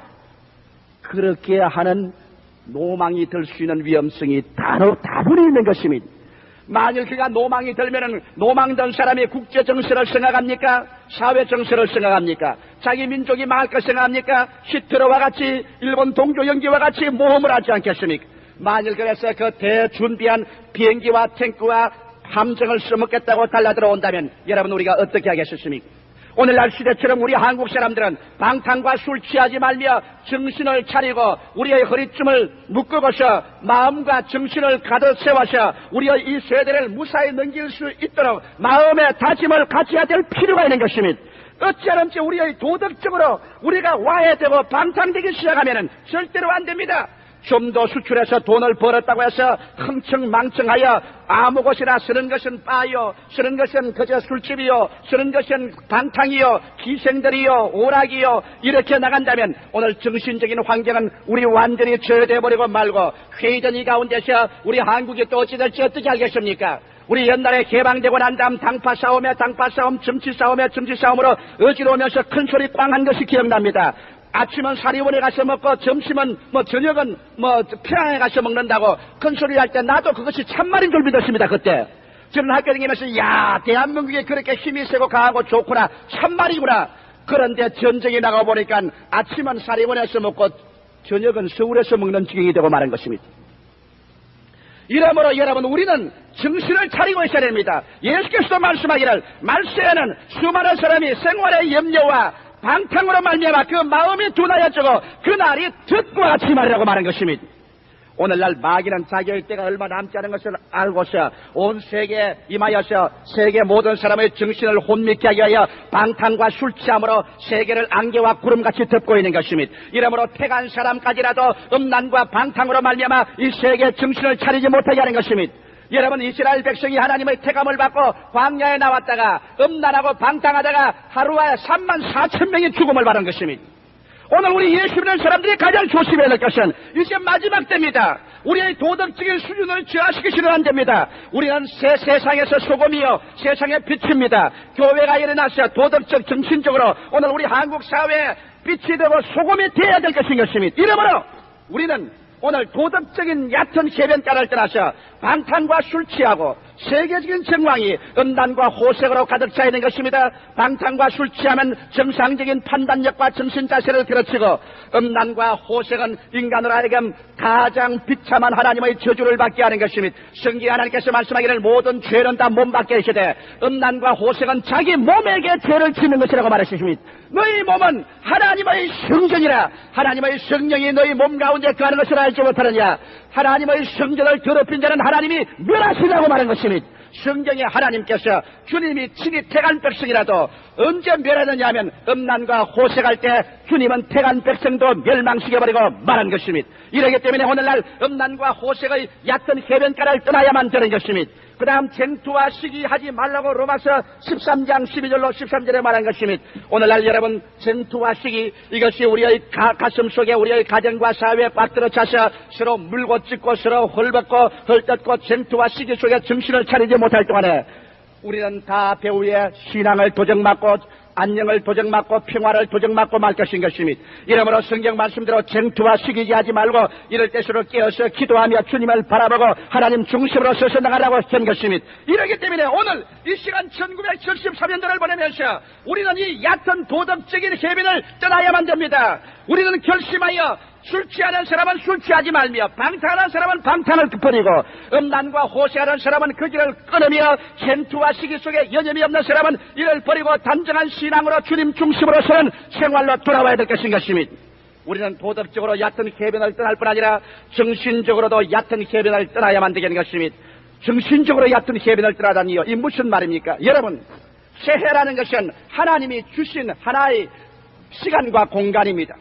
그렇게 하는 노망이 들 수 있는 위험성이 다분히 있는 것입니다. 만일 그가 노망이 들면은 노망된 사람이 국제 정세를 생각합니까? 사회 정세를 생각합니까? 자기 민족이 망할 걸 생각합니까? 히틀러와 같이 일본 동조 연기와 같이 모험을 하지 않겠습니까? 만일 그래서 그 대준비한 비행기와 탱크와 함정을 써먹겠다고 달라들어 온다면 여러분 우리가 어떻게 하겠습니까? 오늘날 시대처럼 우리 한국 사람들은 방탕과 술 취하지 말며 정신을 차리고 우리의 허리춤을 묶어서 마음과 정신을 가득 세워서 우리의 이 세대를 무사히 넘길 수 있도록 마음의 다짐을 가져야 될 필요가 있는 것입니다. 어찌하든지 우리의 도덕적으로 우리가 와해되고 방탕되기 시작하면 절대로 안 됩니다. 좀 더 수출해서 돈을 벌었다고 해서 흥청망청하여 아무 곳이나 쓰는 것은 바요, 쓰는 것은 그저 술집이요, 쓰는 것은 방탕이요, 기생들이요, 오락이요 이렇게 나간다면 오늘 정신적인 환경은 우리 완전히 저해돼버리고 말고 회의전 이 가운데서 우리 한국이 또 어찌 될지 어떻게 알겠습니까? 우리 옛날에 개방되고 난 다음 당파 싸움에 당파 싸움, 정치 싸움에 정치 싸움으로 어지러우면서 큰 소리 꽝 한 것이 기억납니다. 아침은 사리원에 가서 먹고 점심은 저녁은 평양에 가서 먹는다고 큰 소리 할 때 나도 그것이 참말인 줄 믿었습니다. 그때 저는 학교 다니면서 야 대한민국이 그렇게 힘이 세고 강하고 좋구나 참말이구나. 그런데 전쟁이 나가보니까 아침은 사리원에서 먹고 저녁은 서울에서 먹는 지경이 되고 마는 것입니다. 이러므로 여러분 우리는 정신을 차리고 있어야 됩니다. 예수께서도 말씀하기를 말세에는 수많은 사람이 생활의 염려와 방탕으로 말미암아 그 마음이 둔하여지고 그날이 득과 같이 말이라고 말한 것입니다. 오늘날 마귀는 자기의 때가 얼마 남지 않은 것을 알고서 온 세계에 임하여서 세계 모든 사람의 정신을 혼미케 하기 위하여 방탕과 술 취함으로 세계를 안개와 구름같이 덮고 있는 것입니다. 이러므로 택한 사람까지라도 음란과 방탕으로 말미암아 이 세계의 정신을 차리지 못하게 하는 것입니다. 여러분 이스라엘 백성이 하나님의 택함을 받고 광야에 나왔다가 음란하고 방탕하다가 하루에 34,000명이 죽음을 받은 것입니다. 오늘 우리 예수 믿는 사람들이 가장 조심해야 될 것은 이제 마지막 때입니다. 우리의 도덕적인 수준을 저하시키시는 안 됩니다. 우리는 세상에서 소금이요 세상의 빛입니다. 교회가 일어나서 도덕적 정신적으로 오늘 우리 한국 사회에 빛이 되고 소금이 되어야 될 것인 것입니다. 이러므로 우리는 오늘 도덕적인 얕은 해변가를 떠나서 방탕과 술 취하고 세계적인 정황이 음란과 호색으로 가득 차 있는 것입니다. 방탕과 술 취하면 정상적인 판단력과 정신자세를 그르치고 음란과 호색은 인간으로 하여금 가장 비참한 하나님의 저주를 받게 하는 것입니다. 성경 하나님께서 말씀하기를 모든 죄는 다 몸 밖에 있으되 음란과 호색은 자기 몸에게 죄를 짓는 것이라고 말하십니다. 너희 몸은 하나님의 성전이라. 하나님의 성령이 너희 몸 가운데 거하는 것을 알지 못하느냐. 하나님의 성전을 더럽힌 자는 하나님이 멸하시라고 말한 것입니다. 성경에 하나님께서 주님이 친히 택한 백성이라도 언제 멸하느냐 하면 음란과 호색할 때 주님은 택한 백성도 멸망시켜버리고 말한 것입니다. 이러기 때문에 오늘날 음란과 호색의 얕은 해변가를 떠나야만 되는 것입니다. 그 다음 쟁투와 시기하지 말라고 로마서 13장 12절로 13절에 말한 것입니다. 오늘날 여러분 쟁투와 시기 이것이 우리의 가슴 속에 우리의 가정과 사회에 빠뜨려 차서 서로 물고 찢고 서로 헐벗고 헐뜯고 쟁투와 시기 속에 정신을 차리지 못할 동안에 우리는 다 배후에 신앙을 도적맞고 안녕을 도적맞고 평화를 도적맞고 말 것인 것입니다. 이러므로 성경 말씀대로 쟁투와 시기지 하지 말고 이럴 때수록 깨어서 기도하며 주님을 바라보고 하나님 중심으로 서서 나가라고 한 것입니다. 이러기 때문에 오늘 이 시간 1973년도를 보내면서 우리는 이 얕은 도덕적인 해변을 떠나야만 됩니다. 우리는 결심하여 술 취하는 사람은 술 취하지 말며 방탕하는 사람은 방탕을 버리고 음란과 호세하는 사람은 그 길을 끊으며 쟁투와 시기 속에 여념이 없는 사람은 이를 버리고 단정한 신앙으로 주님 중심으로 서는 생활로 돌아와야 될 것인 것입니다. 우리는 도덕적으로 얕은 해변을 떠날 뿐 아니라 정신적으로도 얕은 해변을 떠나야만 되는 것입니다. 정신적으로 얕은 해변을 떠나다니요, 이 무슨 말입니까? 여러분, 새해라는 것은 하나님이 주신 하나의 시간과 공간입니다.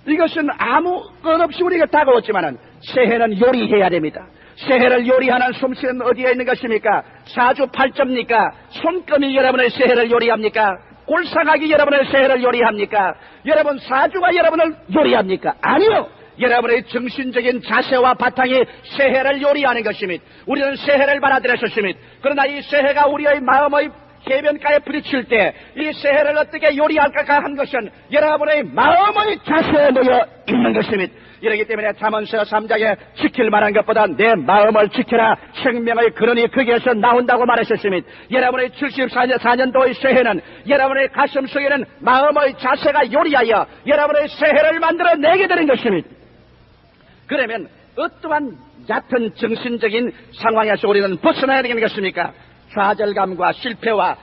이것은 아무 것 없이 우리가 다가왔지만은 새해는 요리해야 됩니다. 새해를 요리하는 솜씨는 어디에 있는 것입니까? 사주팔점입니까? 손금이 여러분의 새해를 요리합니까? 골상학이 여러분의 새해를 요리합니까? 여러분 사주가 여러분을 요리합니까? 아니요! 여러분의 정신적인 자세와 바탕이 새해를 요리하는 것입니다. 우리는 새해를 받아들였습니다. 그러나 이 새해가 우리의 마음의 해변가에 부딪힐 때 이 새해를 어떻게 요리할까 한 것은 여러분의 마음의 자세에 놓여 있는 것입니다. 이러기 때문에 잠언서 3장에 지킬 만한 것보다 내 마음을 지켜라. 생명의 근원이 거기에서 나온다고 말하셨습니다. 여러분의 74년도의 새해는 여러분의 가슴 속에는 마음의 자세가 요리하여 여러분의 새해를 만들어내게 되는 것입니다. 그러면 어떠한 얕은 정신적인 상황에서 우리는 벗어나야 되는 것입니까? 좌절감과 실패와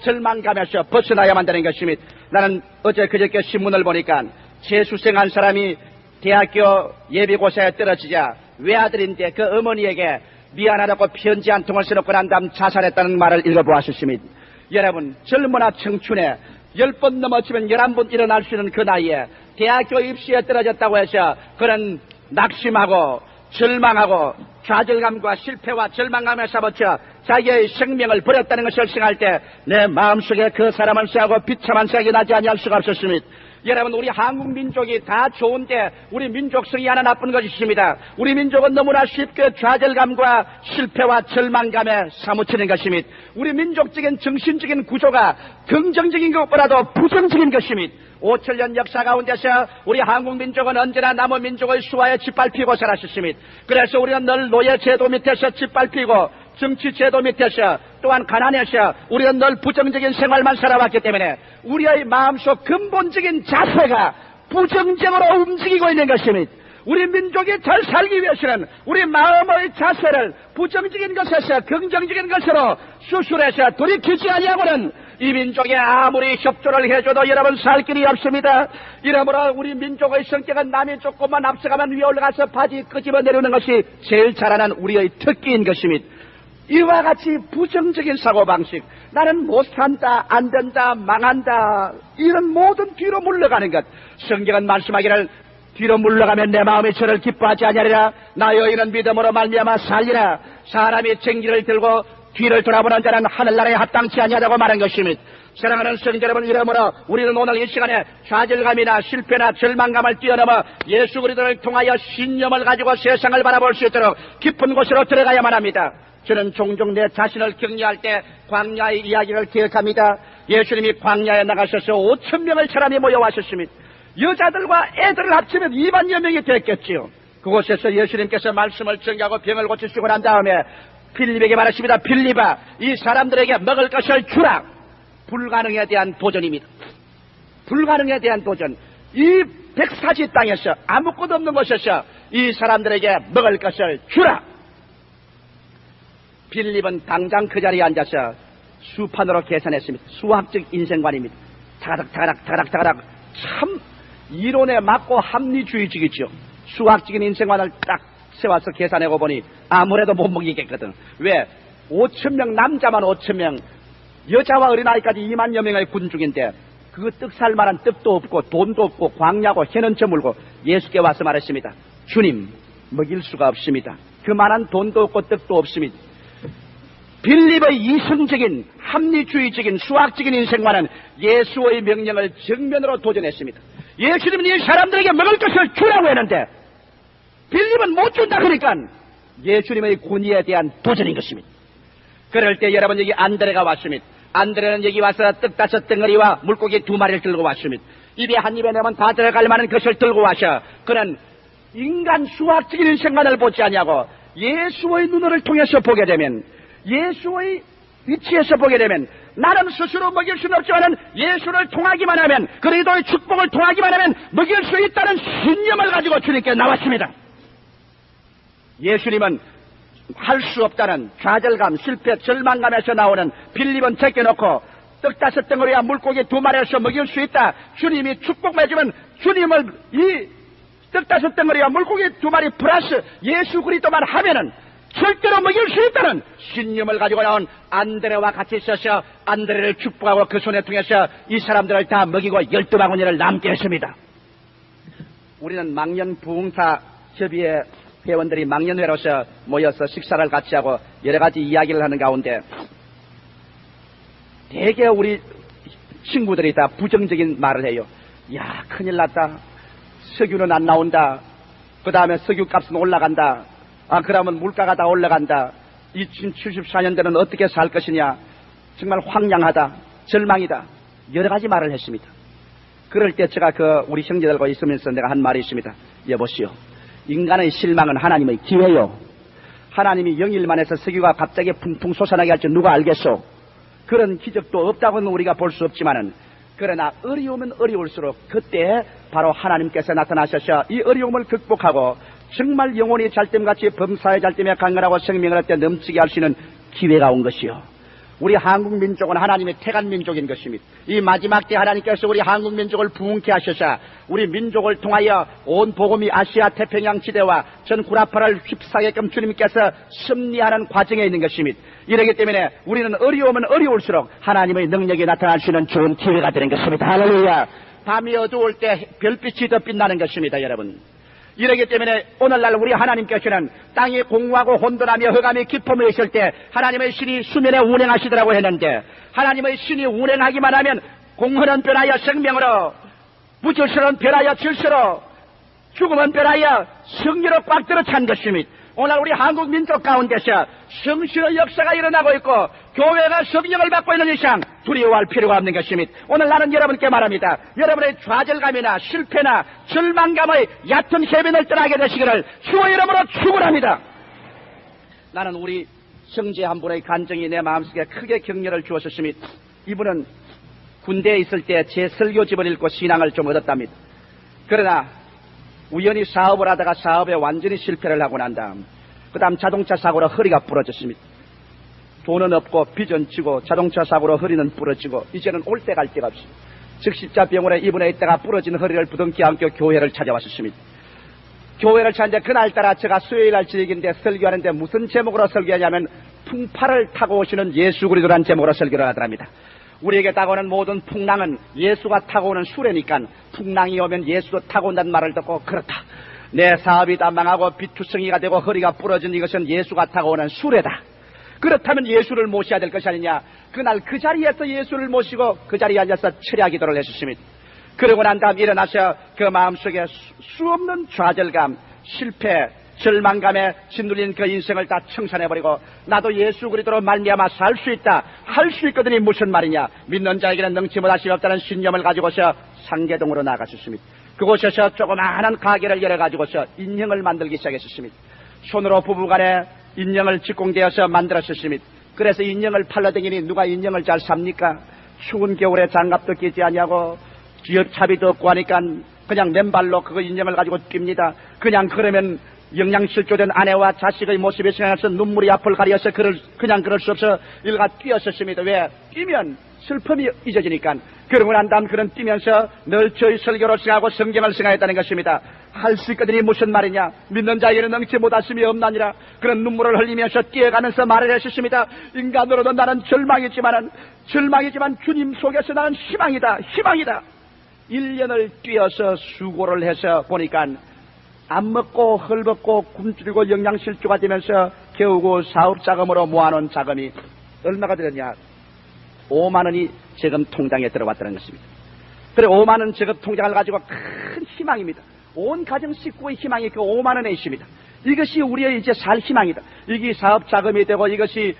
절망감에서 벗어나야만 되는 것입니다. 나는 어제 그저께 신문을 보니까 재수생한 사람이 대학교 예비고사에 떨어지자 외아들인데 그 어머니에게 미안하다고 편지 한 통을 써놓고 난 다음 자살했다는 말을 읽어보았습니다. 여러분, 젊으나 청춘에 10번 넘어지면 11번 일어날 수 있는 그 나이에 대학교 입시에 떨어졌다고 해서 그런 낙심하고 절망하고 좌절감과 실패와 절망감에 사무쳐 자기의 생명을 버렸다는 것을 생각할 때 내 마음속에 그 사람을 생각하고 비참한 생각이 나지 아니할 수가 없었습니다. 여러분, 우리 한국 민족이 다 좋은데 우리 민족성이 하나 나쁜 것이 있습니다. 우리 민족은 너무나 쉽게 좌절감과 실패와 절망감에 사무치는 것입니다. 우리 민족적인 정신적인 구조가 긍정적인 것보다도 부정적인 것입니다. 5천년 역사 가운데서 우리 한국 민족은 언제나 남은 민족의 수하에 짓밟히고 살았습니다. 그래서 우리는 늘 노예 제도 밑에서 짓밟히고 정치 제도 밑에서 또한 가난해서 우리는 늘 부정적인 생활만 살아왔기 때문에 우리의 마음속 근본적인 자세가 부정적으로 움직이고 있는 것입니다. 우리 민족이 잘 살기 위해서는 우리 마음의 자세를 부정적인 것에서 긍정적인 것으로 수술해서 돌이키지 아니하고는 이 민족에 아무리 협조를 해줘도 여러분 살 길이 없습니다. 이러므로 우리 민족의 성격은 남이 조금만 앞서가면 위에 올라가서 바지 끄집어 내리는 것이 제일 잘하는 우리의 특기인 것입니다. 이와 같이 부정적인 사고방식, 나는 못 산다, 안 된다, 망한다, 이런 모든 뒤로 물러가는 것. 성경은 말씀하기를 뒤로 물러가면 내 마음이 저를 기뻐하지 아니하리라. 나 여인은 믿음으로 말미암아 살리라. 사람이 쟁기를 들고 뒤를 돌아보는 자는 하늘나라에 합당치 아니하다고 말한 것입니다. 사랑하는 성도 여러분, 이러므로 우리는 오늘 이 시간에 좌절감이나 실패나 절망감을 뛰어넘어 예수 그리스도를 통하여 신념을 가지고 세상을 바라볼 수 있도록 깊은 곳으로 들어가야만 합니다. 저는 종종 내 자신을 격려할 때 광야의 이야기를 기억합니다. 예수님이 광야에 나가셔서 5,000명의 사람이 모여왔었습니다. 여자들과 애들을 합치면 2만여 명이 됐겠지요. 그곳에서 예수님께서 말씀을 전개하고 병을 고치시고 난 다음에 빌립에게 말하십니다. 빌립아, 이 사람들에게 먹을 것을 주라. 불가능에 대한 도전입니다. 불가능에 대한 도전. 이 백사지 땅에서 아무것도 없는 곳에서 이 사람들에게 먹을 것을 주라. 빌립은 당장 그 자리에 앉아서 수판으로 계산했습니다. 수학적 인생관입니다. 타가닥 참 이론에 맞고 합리주의적이죠. 수학적인 인생관을 딱 세워서 계산하고 보니 아무래도 못 먹이겠거든. 왜? 5,000명, 남자만 5,000명, 여자와 어린아이까지 2만여 명의 군중인데 그 그 떡 살 만한 떡도 없고 돈도 없고 광야고 해는 저물고 예수께 와서 말했습니다. 주님, 먹일 수가 없습니다. 그만한 돈도 없고 떡도 없습니다. 빌립의 이성적인 합리주의적인 수학적인 인생과는 예수의 명령을 정면으로 도전했습니다. 예수님은 이 사람들에게 먹을 것을 주라고 했는데 빌립은 못 준다 그러니까 예수님의 권위에 대한 도전인 것입니다. 그럴 때 여러분 여기 안드레가 왔습니다. 안드레는 여기 와서 떡 5덩어리와 물고기 2마리를 들고 왔습니다. 입에 한 입에 넣으면 다 들어갈 만한 것을 들고 와서 그는 인간 수학적인 인생만을 보지 아니하고 예수의 눈을 통해서 보게 되면 예수의 위치에서 보게 되면 나는 스스로 먹일 수는 없지만 예수를 통하기만 하면 그리스도의 축복을 통하기만 하면 먹일 수 있다는 신념을 가지고 주님께 나왔습니다. 예수님은 할 수 없다는 좌절감, 실패, 절망감에서 나오는 빌립은 제껴놓고 떡 5덩어리와 물고기 2마리에서 먹일 수 있다. 주님이 축복만 해주면 주님을 이 떡 5덩어리와 물고기 2마리 플러스 예수 그리스도만 하면은 절대로 먹일 수 있다는 신념을 가지고 나온 안드레와 같이 있어서 안드레를 축복하고 그 손에 통해서 이 사람들을 다 먹이고 12바구니를 남게 했습니다. 우리는 망년부흥사 협의회 회원들이 망년회로서 모여서 식사를 같이 하고 여러 가지 이야기를 하는 가운데 대개 우리 친구들이 다 부정적인 말을 해요. 야, 큰일 났다. 석유는 안 나온다. 그 다음에 석유값은 올라간다. 아, 그러면 물가가 다 올라간다. 이 74년대는 어떻게 살 것이냐. 정말 황량하다. 절망이다. 여러 가지 말을 했습니다. 그럴 때 제가 우리 형제들과 있으면서 내가 한 말이 있습니다. 여보시오. 인간의 실망은 하나님의 기회요. 하나님이 영일만해서 석유가 갑자기 풍풍 솟아나게 할 줄 누가 알겠소? 그런 기적도 없다고는 우리가 볼 수 없지만은 그러나 어려우면 어려울수록 그때 바로 하나님께서 나타나셔서 이 어려움을 극복하고 정말 영혼이 잘됨같이 범사의 잘됨에 강건하고 생명을 얻게 넘치게 할 수 있는 기회가 온 것이요. 우리 한국 민족은 하나님의 택한 민족인 것입니다. 이 마지막 때 하나님께서 우리 한국 민족을 부흥케 하셔서 우리 민족을 통하여 온 복음이 아시아 태평양 지대와 전 구라파를 휩싸게끔 주님께서 섭리하는 과정에 있는 것입니다. 이러기 때문에 우리는 어려우면 어려울수록 하나님의 능력이 나타날 수 있는 좋은 기회가 되는 것입니다. 할렐루야. 밤이 어두울 때 별빛이 더 빛나는 것입니다, 여러분. 이러기 때문에 오늘날 우리 하나님께서는 땅이 공허하고 혼돈하며 흑암이 깊음에 있을 때 하나님의 신이 수면에 운행하시더라고 했는데 하나님의 신이 운행하기만 하면 공허는 변하여 생명으로, 무질서는 변하여 질서로, 죽음은 변하여 성리로 꽉 들어찬 것입니다. 오늘 우리 한국 민족 가운데서 성신의 역사가 일어나고 있고 교회가 성령을 받고 있는 이상 두려워할 필요가 없는 것입니다. 오늘 나는 여러분께 말합니다. 여러분의 좌절감이나 실패나 절망감의 얕은 해변을 떠나게 되시기를 주의 이름으로 축원합니다. 나는 우리 형제 한 분의 간증이 내 마음속에 크게 격려를 주었습니다. 이분은 군대에 있을 때 제 설교집을 읽고 신앙을 좀 얻었답니다. 그러나 우연히 사업을 하다가 사업에 완전히 실패를 하고 난 다음 그 다음 자동차 사고로 허리가 부러졌습니다. 돈은 없고 빚은 지고 자동차 사고로 허리는 부러지고 이제는 올 때 갈 데가 없습니다. 즉 십자병원에 입원해 있다가 부러진 허리를 부둥켜 안고 교회를 찾아왔습니다. 교회를 찾는데 그날따라 제가 수요일날 저녁인데 설교하는데 무슨 제목으로 설교하냐면 풍파를 타고 오시는 예수 그리스도라는 제목으로 설교를 하더랍니다. 우리에게 다가오는 모든 풍랑은 예수가 타고 오는 수레니까 풍랑이 오면 예수도 타고 온다는 말을 듣고 그렇다. 내 사업이 다 망하고 비투성이가 되고 허리가 부러진 이것은 예수가 타고 오는 수레다. 그렇다면 예수를 모셔야 될 것이 아니냐. 그날 그 자리에서 예수를 모시고 그 자리에 앉아서 철야 기도를 해주십니다. 그러고 난 다음 일어나서 그 마음속에 수없는 좌절감, 실패, 절망감에 짓눌린 그 인생을 다 청산해버리고 나도 예수 그리스도로 말미암아 살 수 있다, 할 수 있거든이 무슨 말이냐. 믿는 자에게는 능치 못할 수 없다는 신념을 가지고서 상계동으로 나가셨습니다. 그곳에서 조그마한 가게를 열어가지고서 인형을 만들기 시작했습니다. 손으로 부부간에 인형을 직공되어서 만들었습니다. 그래서 인형을 팔러다니니 누가 인형을 잘 삽니까? 추운 겨울에 장갑도 끼지 아니하고 기업차비도 없고 하니까 그냥 맨발로 그거 인형을 가지고 뜁니다. 그냥 그러면 영양실조된 아내와 자식의 모습이 생각나서 눈물이 앞을 가려서 그냥 그럴 수 없어 일가 뛰었었습니다. 왜? 뛰면 슬픔이 잊어지니까. 그러고 난 다음 그는 뛰면서 늘 저희 설교를 생각하고 성경을 생각했다는 것입니다. 할 수 있거든이 무슨 말이냐? 믿는 자에게는 능치 못하심이 없나니라. 그런 눈물을 흘리면서 뛰어가면서 말을 했습니다. 인간으로도 나는 절망이지만 주님 속에서 나는 희망이다. 1년을 뛰어서 수고를 해서 보니까 안 먹고 헐벗고 굶주리고 영양실조가 되면서 겨우고 사업자금으로 모아놓은 자금이 얼마가 되느냐? 5만 원이 지금 통장에 들어왔다는 것입니다. 그래 5만 원 지금 통장을 가지고 큰 희망입니다. 온 가정 식구의 희망이 그 5만 원에 있습니다. 이것이 우리의 이제 살 희망이다. 이게 사업자금이 되고 이것이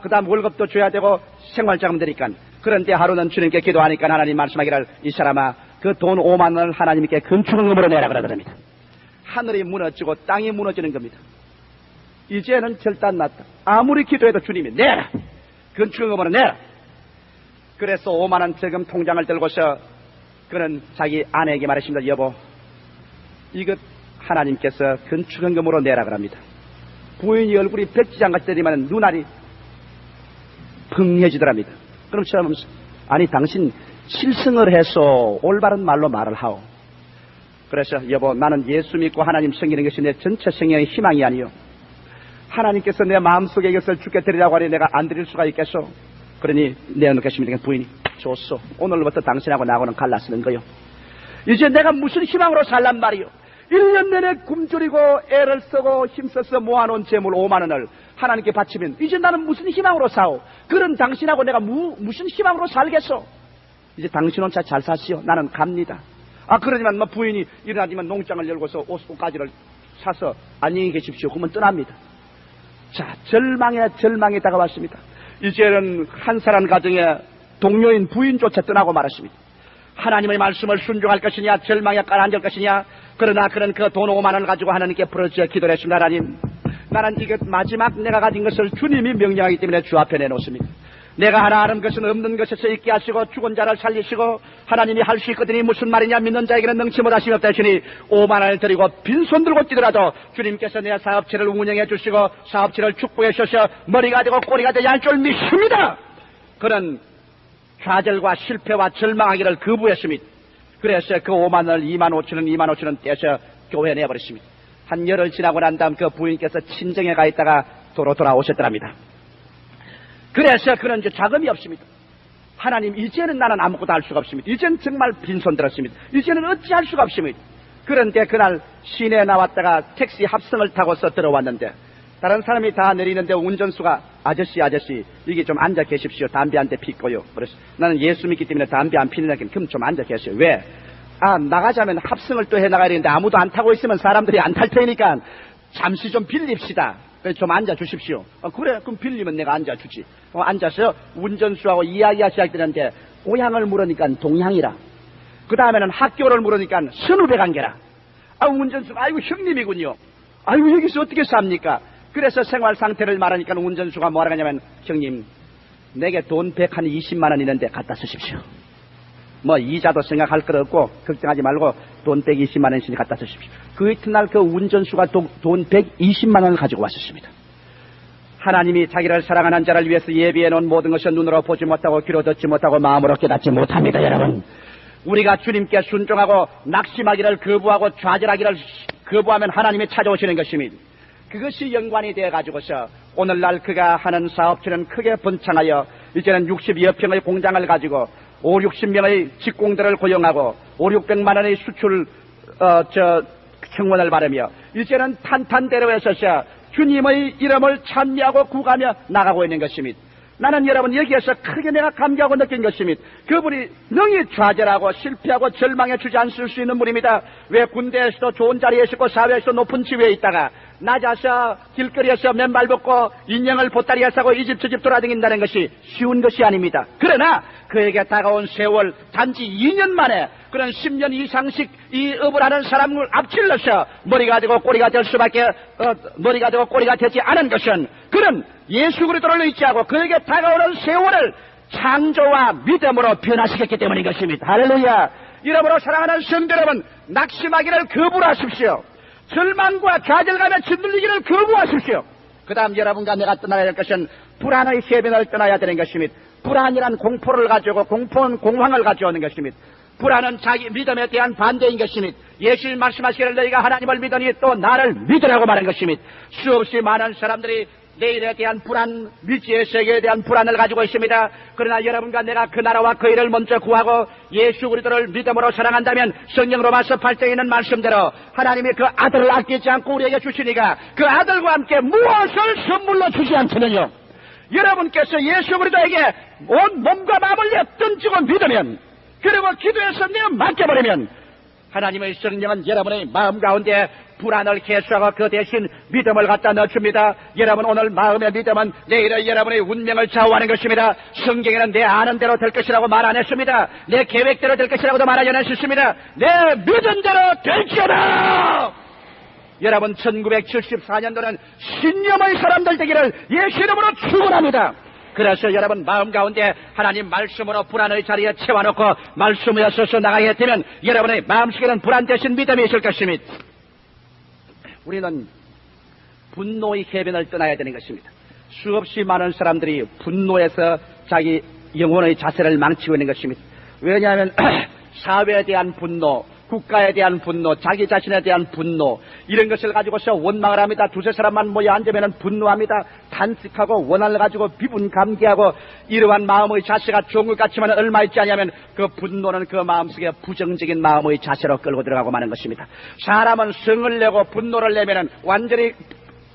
그 다음 월급도 줘야 되고 생활자금 되니까. 그런데 하루는 주님께 기도하니까 하나님 말씀하기를 이 사람아 그 돈 5만 원을 하나님께 건축헌금으로 내라 그러더랍니다. 하늘이 무너지고 땅이 무너지는 겁니다. 이제는 결단 났다. 아무리 기도해도 주님이 내라. 건축헌금으로 내라. 그래서 5만 원 지금 통장을 들고서 그는 자기 아내에게 말했습니다. 여보, 이것 하나님께서 건축헌금으로 내라 그럽니다. 부인이 얼굴이 백지장같이 되지만 눈알이 펑해지더랍니다. 그럼 저러면서 아니 당신 실승을 해서 올바른 말로 말을 하오. 그래서 여보 나는 예수 믿고 하나님 섬기는 것이 내 전체 생애의 희망이 아니요. 하나님께서 내 마음속에 이것을 주께 드리라고 하니 내가 안 드릴 수가 있겠소. 그러니 내어놓겠습니다. 부인이 좋소. 오늘부터 당신하고 나하고는 갈라쓰는 거요. 이제 내가 무슨 희망으로 살란 말이요. 1년 내내 굶주리고 애를 쓰고 힘써서 모아놓은 재물 5만 원을 하나님께 바치면 이제 나는 무슨 희망으로 사오. 그런 당신하고 내가 무슨 희망으로 살겠소. 이제 당신 혼자 잘 사시오. 나는 갑니다. 그러지만 부인이 일어나지만 농장을 열고서 옷가지를 사서 안녕히 계십시오. 그러면 떠납니다. 자, 절망에 다가왔습니다. 이제는 한 사람 가정의 동료인 부인조차 떠나고 말았습니다. 하나님의 말씀을 순종할 것이냐 절망에 깔아앉을 것이냐. 그러나 그는 그 돈 5만 원을 가지고 하나님께 부르짖어 기도를 했습니다. 하나님 나는 이게 마지막 내가 가진 것을 주님이 명령하기 때문에 주 앞에 내놓습니다. 내가 하나 아는 것은 없는 것에서 있게 하시고 죽은 자를 살리시고 하나님이 할 수 있거든이 무슨 말이냐. 믿는 자에게는 능치 못하심이 없다 하시니 5만 원을 드리고 빈손 들고 뛰더라도 주님께서 내 사업체를 운영해 주시고 사업체를 축복해 주셔서 머리가 되고 꼬리가 되지 않을 줄 믿습니다. 그는 좌절과 실패와 절망하기를 거부했습니다. 그래서 그 5만 원을 2만 5천 원 떼서 교회에 내버렸습니다. 한 열흘 지나고 난 다음 그 부인께서 친정에 가 있다가 도로 돌아오셨더랍니다. 그래서 그는 이제 자금이 없습니다. 하나님 이제는 나는 아무것도 할 수가 없습니다. 이제는 정말 빈손 들었습니다. 이제는 어찌할 수가 없습니다. 그런데 그날 시내에 나왔다가 택시 합성을 타고서 들어왔는데 다른 사람이 다 내리는데 운전수가 아저씨 여기 좀 앉아 계십시오. 담배 한 대 피고요. 그래서 나는 예수 믿기 때문에 담배 안 피는다니까 그럼 좀 앉아 계세요. 왜? 나가자면 합성을 또 해나가야 되는데 아무도 안 타고 있으면 사람들이 안 탈 테니까 잠시 좀 빌립시다. 좀 앉아 주십시오. 그래 그럼 빌리면 내가 앉아 주지. 앉아서 운전수하고 이야기가 시작되는데 고향을 물으니까 동향이라. 그 다음에는 학교를 물으니까 선후배 관계라. 운전수가 아이고 형님이군요. 아이고 여기서 어떻게 삽니까? 그래서 생활 상태를 말하니까 운전수가 뭐라 하냐면 형님 내게 돈 120만 원 있는데 갖다 쓰십시오. 이자도 생각할 것 없고 걱정하지 말고 돈 120만 원씩 갖다 쓰십시오. 그 이튿날 그 운전수가 돈 120만 원을 가지고 왔었습니다. 하나님이 자기를 사랑하는 자를 위해서 예비해 놓은 모든 것을 눈으로 보지 못하고 귀로 듣지 못하고 마음으로 깨닫지 못합니다. 여러분 우리가 주님께 순종하고 낙심하기를 거부하고 좌절하기를 거부하면 하나님이 찾아오시는 것입니다. 그것이 연관이 되어가지고서 오늘날 그가 하는 사업체는 크게 번창하여 이제는 60여 평의 공장을 가지고 5, 60명의 직공들을 고용하고 5, 600만 원의 수출 청원을 받으며 이제는 탄탄대로에서 주님의 이름을 찬미하고 구가며 나가고 있는 것입니다. 나는 여러분 여기에서 크게 내가 감격하고 느낀 것입니다. 그분이 능히 좌절하고 실패하고 절망에 주저앉을 수 있는 분입니다. 왜 군대에서도 좋은 자리에 있고 사회에서 높은 지위에 있다가 낮아서 길거리에서 맨발 벗고 인형을 보따리에 싸고 이 집 저 집 돌아다닌다는 것이 쉬운 것이 아닙니다. 그러나 그에게 다가온 세월 단지 2년 만에 그런 10년 이상씩 이 업을 하는 사람을 앞질러서 머리가 되고 꼬리가 될 수밖에 머리가 되고 꼬리가 되지 않은 것은 그는 예수 그리스도를 의지하고 그에게 다가오는 세월을 창조와 믿음으로 변화시켰기 때문인 것입니다. 할렐루야. 이러므로 사랑하는 성도 여러분 낙심하기를 거부하십시오. 절망과 좌절감에 짓눌리기를 거부하십시오. 그 다음 여러분과 내가 떠나야 될 것은 불안의 해변을 떠나야 되는 것입니다. 불안이란 공포를 가져오고 공포는 공황을 가져오는 것입니다. 불안은 자기 믿음에 대한 반대인 것이며 예수님 말씀하시기를 너희가 하나님을 믿으니 또 나를 믿으라고 말한 것이며 수없이 많은 사람들이 내일에 대한 불안, 미지의 세계에 대한 불안을 가지고 있습니다. 그러나 여러분과 내가 그 나라와 그 일을 먼저 구하고 예수 그리스도를 믿음으로 사랑한다면 성령 로마서 8장에 있는 말씀대로 하나님이 그 아들을 아끼지 않고 우리에게 주시니까 그 아들과 함께 무엇을 선물로 주지 않겠느냐. 여러분께서 예수 그리스도에게 온 몸과 마음을 던지고 믿으면 그리고 기도해서 내어 맡겨버리면 하나님의 성령은 여러분의 마음 가운데 불안을 해소하고 그 대신 믿음을 갖다 넣어줍니다. 여러분 오늘 마음의 믿음은 내일의 여러분의 운명을 좌우하는 것입니다. 성경에는 내 아는 대로 될 것이라고 말 안 했습니다. 내 계획대로 될 것이라고도 말하지 않았습니다. 내 믿은 대로 될지어다. 여러분 1974년도는 신념의 사람들 되기를 예수 이름으로 축원합니다. 그래서 여러분 마음 가운데 하나님 말씀으로 불안의 자리에 채워놓고 말씀에 서서 나가게 되면 여러분의 마음속에는 불안 대신 믿음이 있을 것입니다. 우리는 분노의 해변을 떠나야 되는 것입니다. 수없이 많은 사람들이 분노에서 자기 영혼의 자세를 망치고 있는 것입니다. 왜냐하면 사회에 대한 분노, 국가에 대한 분노, 자기 자신에 대한 분노 이런 것을 가지고서 원망을 합니다. 두세 사람만 모여 앉으면 분노합니다. 탄식하고 원한을 가지고 비분감기하고 이러한 마음의 자세가 좋은 것 같지만 얼마 있지 않냐면 그 분노는 그 마음속에 부정적인 마음의 자세로 끌고 들어가고 마는 것입니다. 사람은 성을 내고 분노를 내면 완전히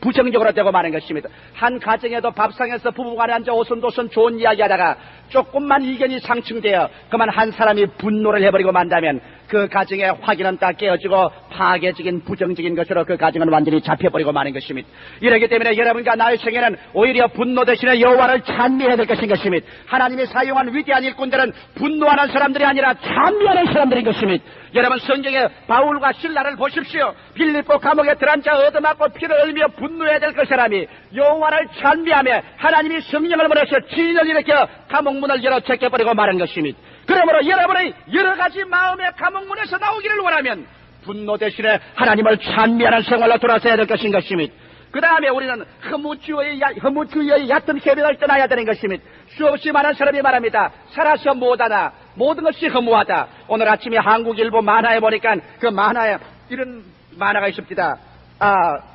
부정적으로 되고 마는 것입니다. 한 가정에도 밥상에서 부부간에 앉아 오손도손 좋은 이야기하다가 조금만 의견이 상충되어 그만 한 사람이 분노를 해버리고 만다면 그 가정의 확인은 다 깨어지고 파괴적인 부정적인 것으로 그 가정은 완전히 잡혀버리고 마는 것입니다. 이렇기 때문에 여러분과 나의 생에는 오히려 분노 대신에 여호와를 찬미해야 될 것인 것입니다. 하나님이 사용한 위대한 일꾼들은 분노하는 사람들이 아니라 찬미하는 사람들인 것입니다. 여러분 성경에 바울과 실라를 보십시오. 빌립보 감옥에 들어앉아 얻어맞고 피를 흘리며 분노해야 될 그 사람이 여호와를 찬미하며 하나님이 성령을 보내서 진을 일으켜 감옥문을 열어 제껴버리고 마는 것입니다. 그러므로 여러분의 여러 가지 마음의 감옥문에서 나오기를 원하면 분노 대신에 하나님을 찬미하는 생활로 돌아서야 될 것인 것입니다. 그 다음에 우리는 허무주의의 얕은 해변을 떠나야 되는 것입니다. 수없이 많은 사람이 말합니다. 살아서 못하나 모든 것이 허무하다. 오늘 아침에 한국일보 만화에 보니까 그 만화에 이런 만화가 있습니다.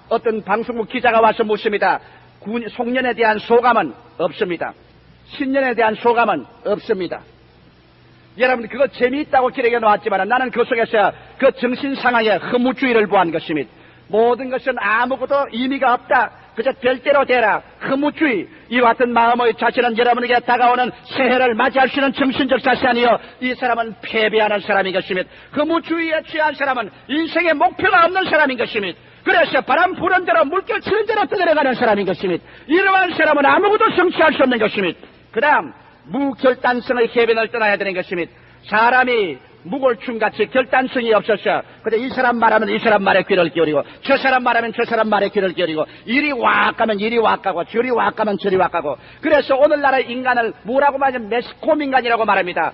어떤 방송국 기자가 와서 묻습니다. 송년에 대한 소감은 없습니다. 신년에 대한 소감은 없습니다. 여러분 그거 재미있다고 기록해 놓았지만 나는 그 속에서 그 정신 상황의 허무주의를 보한 것입니다. 모든 것은 아무것도 의미가 없다. 그저 될 대로 되라. 허무주의. 이와 같은 마음의 자체는 여러분에게 다가오는 새해를 맞이할 수 있는 정신적 자세 아니요. 이 사람은 패배하는 사람인 것입니다. 허무주의에 취한 사람은 인생의 목표가 없는 사람인 것입니다. 그래서 바람 부는 대로 물결 치는 대로 떠내려가는 사람인 것입니다. 이러한 사람은 아무것도 성취할 수 없는 것입니다. 그 다음 무결단성의 해변을 떠나야 되는 것입니다. 사람이 무골충같이 결단성이 없어서 근데 이 사람 말하면 이 사람 말에 귀를 기울이고 저 사람 말하면 저 사람 말에 귀를 기울이고 이리 와 가면 이리 와 가고 저리 와 가면 저리 와 가고 그래서 오늘날의 인간을 뭐라고 말하면 매스콤 인간이라고 말합니다.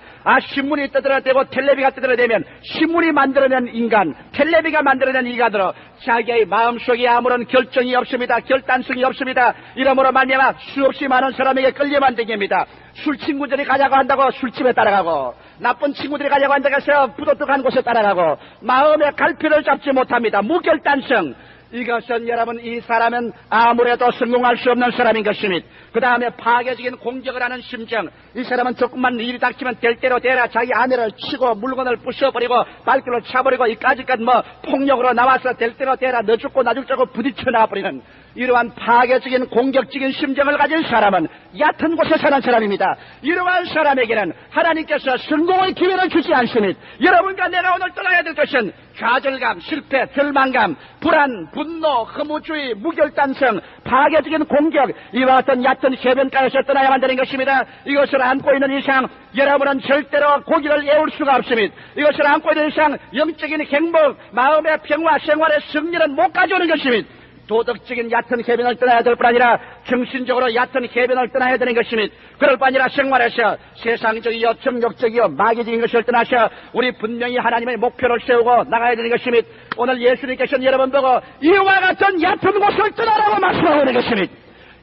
신문이 떠들어대고 텔레비가 떠들어대면 신문이 만들어낸 인간 텔레비가 만들어낸 인간으로 자기의 마음속에 아무런 결정이 없습니다. 결단성이 없습니다. 이러므로 말미암아 수없이 많은 사람에게 끌려만 댕깁니다. 술 친구들이 가자고 한다고 술집에 따라가고 나쁜 친구들이 가자고 한다고 해서 부도덕한 곳에 따라가고 마음의 갈피를 잡지 못합니다. 무결단성. 이것은 여러분 이 사람은 아무래도 성공할 수 없는 사람인 것입니다. 그 다음에 파괴적인 공격을 하는 심정. 이 사람은 조금만 일이 닥치면 될 대로 되라 자기 아내를 치고 물건을 부숴버리고 발길로 차버리고 이까지까지 폭력으로 나와서 될 대로 되라 너 죽고 나 죽자고 부딪혀 나와버리는 이러한 파괴적인 공격적인 심정을 가진 사람은 얕은 곳에 사는 사람입니다. 이러한 사람에게는 하나님께서 성공의 기회를 주지 않습니다. 여러분과 내가 오늘 떠나야 될 것은 좌절감, 실패, 절망감, 불안, 분노, 허무주의, 무결단성, 파괴적인 공격 이와 같은 얕은 해변가에서 떠나야만 되는 것입니다. 이것을 안고 있는 이상 여러분은 절대로 고기를 애울 수가 없습니다. 이것을 안고 있는 이상 영적인 행복, 마음의 평화, 생활의 승리는 못 가져오는 것입니다. 도덕적인 얕은 해변을 떠나야 될 뿐 아니라 정신적으로 얕은 해변을 떠나야 되는 것입니다. 그럴 뿐 아니라 생활에서 세상적이요 정욕적이요 마귀적인 것을 떠나서 우리 분명히 하나님의 목표를 세우고 나가야 되는 것입니다. 오늘 예수님께서는 여러분 보고 이와 같은 얕은 곳을 떠나라고 말씀하고 있는 것입니다.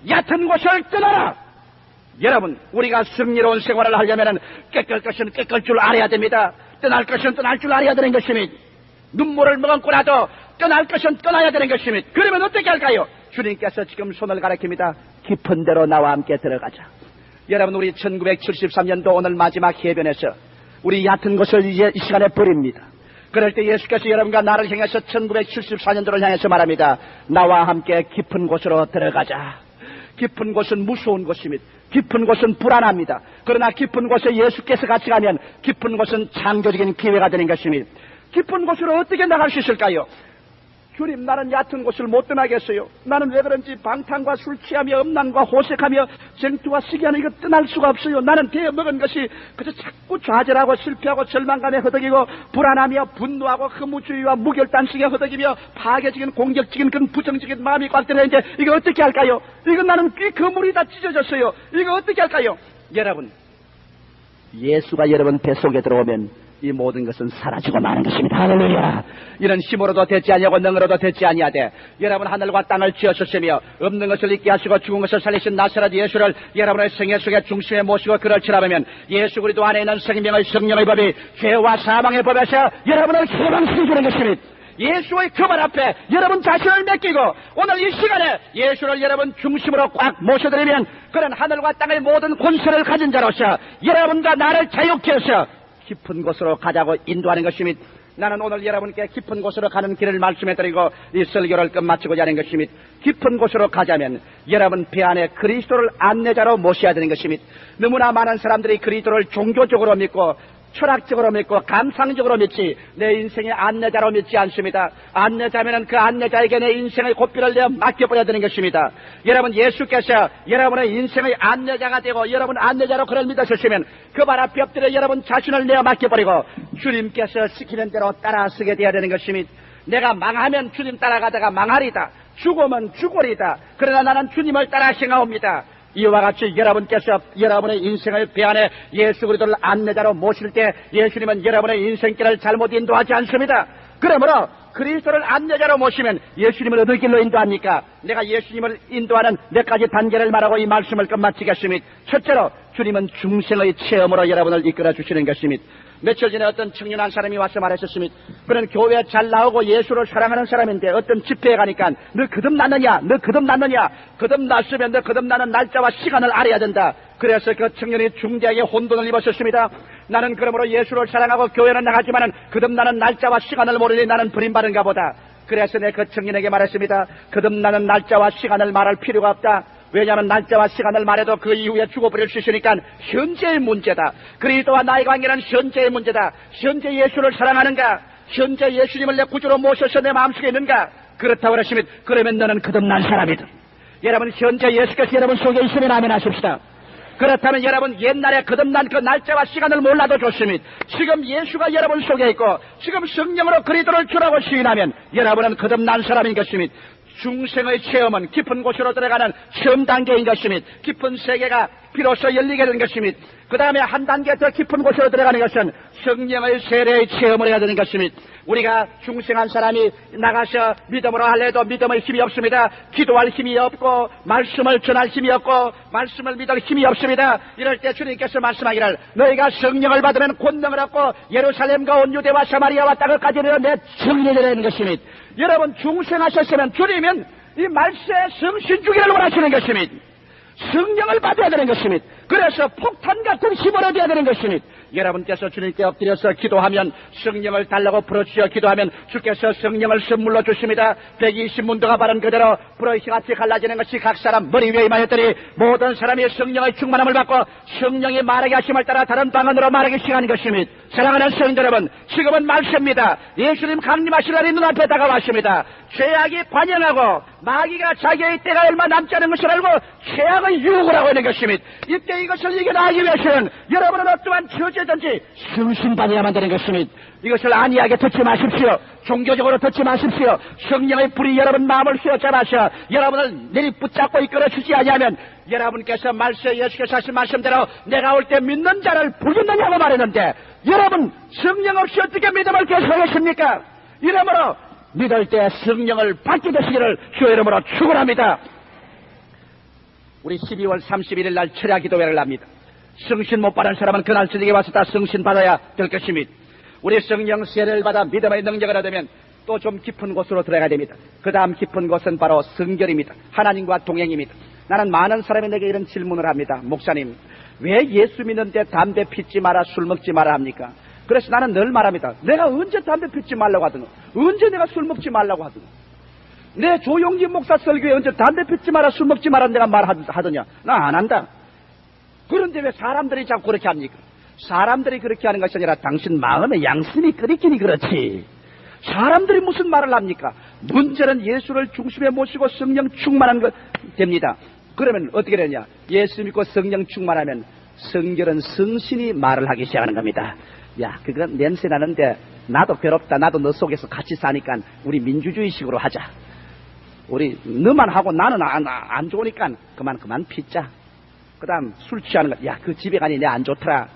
얕은 곳을 떠나라. 여러분 우리가 승리로운 생활을 하려면 깨끗 것은 깨끗 줄 알아야 됩니다. 떠날 것은 떠날 줄 알아야 되는 것입니다. 눈물을 머금고 나도 떠날 것은 떠나야 되는 것입니다. 그러면 어떻게 할까요? 주님께서 지금 손을 가리킵니다. 깊은 데로 나와 함께 들어가자. 여러분, 우리 1973년도 오늘 마지막 해변에서 우리 얕은 것을 이제 이 시간에 버립니다. 그럴 때 예수께서 여러분과 나를 향해서 1974년도를 향해서 말합니다. 나와 함께 깊은 곳으로 들어가자. 깊은 곳은 무서운 곳입니다. 깊은 곳은 불안합니다. 그러나 깊은 곳에 예수께서 같이 가면 깊은 곳은 창조적인 기회가 되는 것입니다. 깊은 곳으로 어떻게 나갈 수 있을까요? 주님, 나는 얕은 곳을 못 떠나겠어요. 나는 왜 그런지 방탕과 술 취하며 음란과 호색하며 쟁투와 시기하는 이거 떠날 수가 없어요. 나는 대어 먹은 것이 그저 자꾸 좌절하고 실패하고 절망감에 허덕이고 불안하며 분노하고 허무주의와 무결단식에 허덕이며 파괴적인 공격적인 그런 부정적인 마음이 꽉 들어있는데 이거 어떻게 할까요? 이거 나는 귀 그물이 다 찢어졌어요. 이거 어떻게 할까요? 여러분, 예수가 여러분 뱃속에 들어오면 이 모든 것은 사라지고 마는 것입니다. 할렐루야. 이런 힘으로도 되지 아니하고 능으로도 되지 아니하되 여러분 하늘과 땅을 지어주시며 없는 것을 있게 하시고 죽은 것을 살리신 나사렛 예수를 여러분의 생애 속에 중심에 모시고 그를 치라면 예수 그리스도 안에 있는 생명의 성령의 법이 죄와 사망의 법에서 여러분을 해방시켜주는 것입니다. 예수의 그 말 앞에 여러분 자신을 맡기고 오늘 이 시간에 예수를 여러분 중심으로 꽉 모셔드리면 그런 하늘과 땅의 모든 권세를 가진 자로서 여러분과 나를 자유케 해서 깊은 곳으로 가자고 인도하는 것입니다. 나는 오늘 여러분께 깊은 곳으로 가는 길을 말씀해드리고 이 설교를 끝마치고자 하는 것입니다. 깊은 곳으로 가자면 여러분 배 안에 그리스도를 안내자로 모셔야 되는 것입니다. 너무나 많은 사람들이 그리스도를 종교적으로 믿고 철학적으로 믿고 감상적으로 믿지 내 인생의 안내자로 믿지 않습니다. 안내자면은 그 안내자에게 내 인생의 고삐를 내어 맡겨버려야 되는 것입니다. 여러분, 예수께서 여러분의 인생의 안내자가 되고 여러분 안내자로 그를 믿으셨으면 그 발 앞에 엎드려 여러분 자신을 내어 맡겨버리고 주님께서 시키는 대로 따라 쓰게 되어야 되는 것입니다. 내가 망하면 주님 따라가다가 망하리다. 죽으면 죽으리다. 그러나 나는 주님을 따라 행하옵니다. 이와 같이 여러분께서 여러분의 인생의 배 안에 예수 그리스도를 안내자로 모실 때 예수님은 여러분의 인생길을 잘못 인도하지 않습니다. 그러므로 그리스도를 안내자로 모시면 예수님을 어느 길로 인도합니까? 내가 예수님을 인도하는 몇 가지 단계를 말하고 이 말씀을 끝마치겠습니다. 첫째로 주님은 중생의 체험으로 여러분을 이끌어 주시는 것입니다. 며칠 전에 어떤 청년 한 사람이 와서 말했었습니다. 그는 교회에 잘 나오고 예수를 사랑하는 사람인데 어떤 집회에 가니까 너 거듭났느냐? 너 거듭났느냐? 거듭났으면 너 거듭나는 날짜와 시간을 알아야 된다. 그래서 그 청년이 중대하게 혼돈을 입었었습니다. 나는 그러므로 예수를 사랑하고 교회는 나가지만은 거듭나는 날짜와 시간을 모르니 나는 버림받은가 보다. 그래서 내 그 청년에게 말했습니다. 거듭나는 날짜와 시간을 말할 필요가 없다. 왜냐하면 날짜와 시간을 말해도 그 이후에 죽어버릴 수 있으니까 현재의 문제다. 그리스도와 나의 관계는 현재의 문제다. 현재 예수를 사랑하는가? 현재 예수님을 내 구주로 모셔서 내 마음속에 있는가? 그렇다고 그러시면 그러면 너는 거듭난 사람이다. 여러분, 현재 예수께서 여러분 속에 있으면 아멘 하십시다. 그렇다면 여러분 옛날에 거듭난 그 날짜와 시간을 몰라도 좋습니다. 지금 예수가 여러분 속에 있고 지금 성령으로 그리스도를 주라고 시인하면 여러분은 거듭난 사람인 것입니다. 중생의 체험은 깊은 곳으로 들어가는 체험 단계인 것입니다. 깊은 세계가 비로소 열리게 된 것입니다. 그 다음에 한 단계 더 깊은 곳으로 들어가는 것은 성령의 세례의 체험을 해야 되는 것입니다. 우리가 중생한 사람이 나가서 믿음으로 할래도 믿음의 힘이 없습니다. 기도할 힘이 없고 말씀을 전할 힘이 없고 말씀을 믿을 힘이 없습니다. 이럴 때 주님께서 말씀하기를 너희가 성령을 받으면 권능을 얻고 예루살렘과 온 유대와 사마리아와 땅을까지 내 증인이 되는 것입니다. 여러분 중생하셨으면 주님은 이 말세에 성신 주기를 원하시는 것입니다. 성령을 받아야 되는 것입니다. 그래서 폭탄 같은 힘을 얻어야 되는 것입니다. 여러분께서 주님께 엎드려서 기도하면 성령을 달라고 부르시어 기도하면 주께서 성령을 선물로 주십니다. 120문도가 바른 그대로 불의 같이 갈라지는 것이 각 사람 머리 위에 임하였더니 모든 사람이 성령의 충만함을 받고 성령이 말하게 하심을 따라 다른 방언으로 말하기 시작하는 것입니다. 사랑하는 성도 여러분, 지금은 말세입니다. 예수님 강림하실 날이 눈앞에 다가왔습니다. 죄악이 관영하고 마귀가 자기의 때가 얼마 남지 않은 것을 알고 죄악의 유혹을 하고 있는 것입니다. 이때 이것을 이겨나가기 위해서는 여러분은 어떠한 처지든지 성신받아야만 되는 것입니다. 이것을 안이하게 듣지 마십시오. 종교적으로 듣지 마십시오. 성령의 불이 여러분 마음을 휘어잡아서 여러분을 내리붙잡고 이끌어주지 아니하면 여러분께서 말세 예수께서 하신 말씀대로 내가 올 때 믿는 자를 부르느냐고 말했는데 여러분 성령 없이 어떻게 믿음을 계속하겠습니까? 이러므로 믿을 때 성령을 받게 되시기를 주의 이름으로 축원합니다. 우리 12월 31일 날 철야 기도회를 합니다. 성신 못 받은 사람은 그날 저녁에 와서 다 성신 받아야 될 것입니다. 우리 성령 세례를 받아 믿음의 능력을 얻으면 또 좀 깊은 곳으로 들어가야 됩니다. 그 다음 깊은 곳은 바로 성결입니다. 하나님과 동행입니다. 나는 많은 사람이 내게 이런 질문을 합니다. 목사님, 왜 예수 믿는데 담배 피지 마라, 술 먹지 마라 합니까? 그래서 나는 늘 말합니다. 내가 언제 담배 피지 말라고 하더노? 언제 내가 술 먹지 말라고 하더노? 내 조용진 목사 설교에 언제 담배 피지 마라, 술 먹지 마라 내가 말하더냐? 나 안 한다. 그런데 왜 사람들이 자꾸 그렇게 합니까? 사람들이 그렇게 하는 것이 아니라 당신 마음의 양심이 끓이기니 그렇지. 사람들이 무슨 말을 합니까? 문제는 예수를 중심에 모시고 성령 충만한 것 됩니다. 그러면 어떻게 되냐? 예수 믿고 성령 충만하면 성결은 성신이 말을 하기 시작하는 겁니다. 야, 그건 냄새 나는데 나도 괴롭다. 나도 너 속에서 같이 사니까 우리 민주주의식으로 하자. 우리 너만 하고 나는 안 좋으니까 그만 피자. 그 다음 술 취하는 거. 야, 그 집에 가니 내 안 좋더라.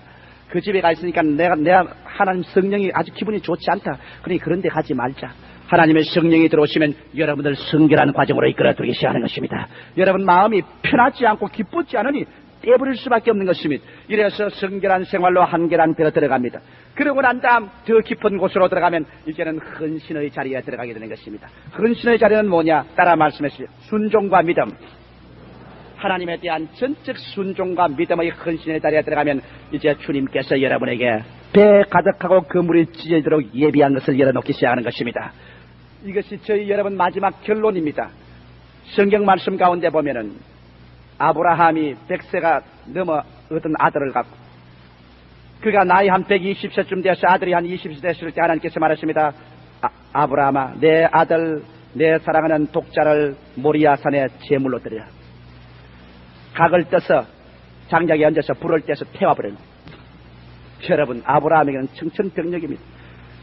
그 집에 가 있으니까 내가 하나님 성령이 아주 기분이 좋지 않다. 그러니 그런 데 가지 말자. 하나님의 성령이 들어오시면 여러분들 성결한 과정으로 이끌어들기 시작하는 것입니다. 여러분 마음이 편하지 않고 기쁘지 않으니 떼버릴 수밖에 없는 것입니다. 이래서 성결한 생활로 한계란 배로 들어갑니다. 그러고 난 다음 더 깊은 곳으로 들어가면 이제는 헌신의 자리에 들어가게 되는 것입니다. 헌신의 자리는 뭐냐? 따라 말씀하시죠. 순종과 믿음. 하나님에 대한 전적 순종과 믿음의 헌신의 자리에 들어가면 이제 주님께서 여러분에게 배 가득하고 그물이 찢어지도록 예비한 것을 열어놓기 시작하는 것입니다. 이것이 저희 여러분 마지막 결론입니다. 성경 말씀 가운데 보면은 아브라함이 100세가 넘어 어떤 아들을 갖고 그가 나이 한 120세쯤 되어서 아들이 한 20세 됐을 때 하나님께서 말하십니다. 아브라함아, 내 아들 내 사랑하는 독자를 모리아산에 제물로 드리라. 각을 떠서 장작에 얹어서 불을 떼서 태워버리는. 여러분, 아브라함에게는 청천벽력입니다.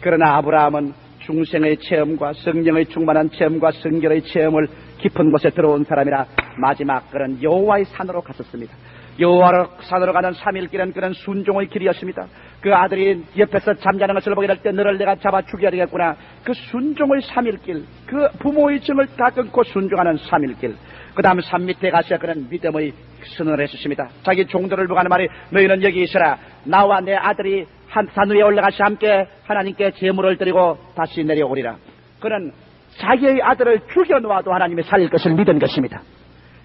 그러나 아브라함은 중생의 체험과 성령의 충만한 체험과 성결의 체험을 깊은 곳에 들어온 사람이라 마지막 그런 여호와의 산으로 갔었습니다. 여호와의 산으로 가는 3일 길은 그런 순종의 길이었습니다. 그 아들이 옆에서 잠자는 것을 보게 될 때 너를 내가 잡아 죽여야 되겠구나. 그 순종의 3일 길, 그 부모의 정을 다 끊고 순종하는 3일 길. 그 다음 산 밑에 가서 그는 믿음의 선언을 했었습니다. 자기 종들을 보고 하는 말이 너희는 여기 있어라. 나와 내 아들이 한 산 위에 올라가서 함께 하나님께 제물을 드리고 다시 내려오리라. 그는 자기의 아들을 죽여놓아도 하나님이 살릴 것을 믿은 것입니다.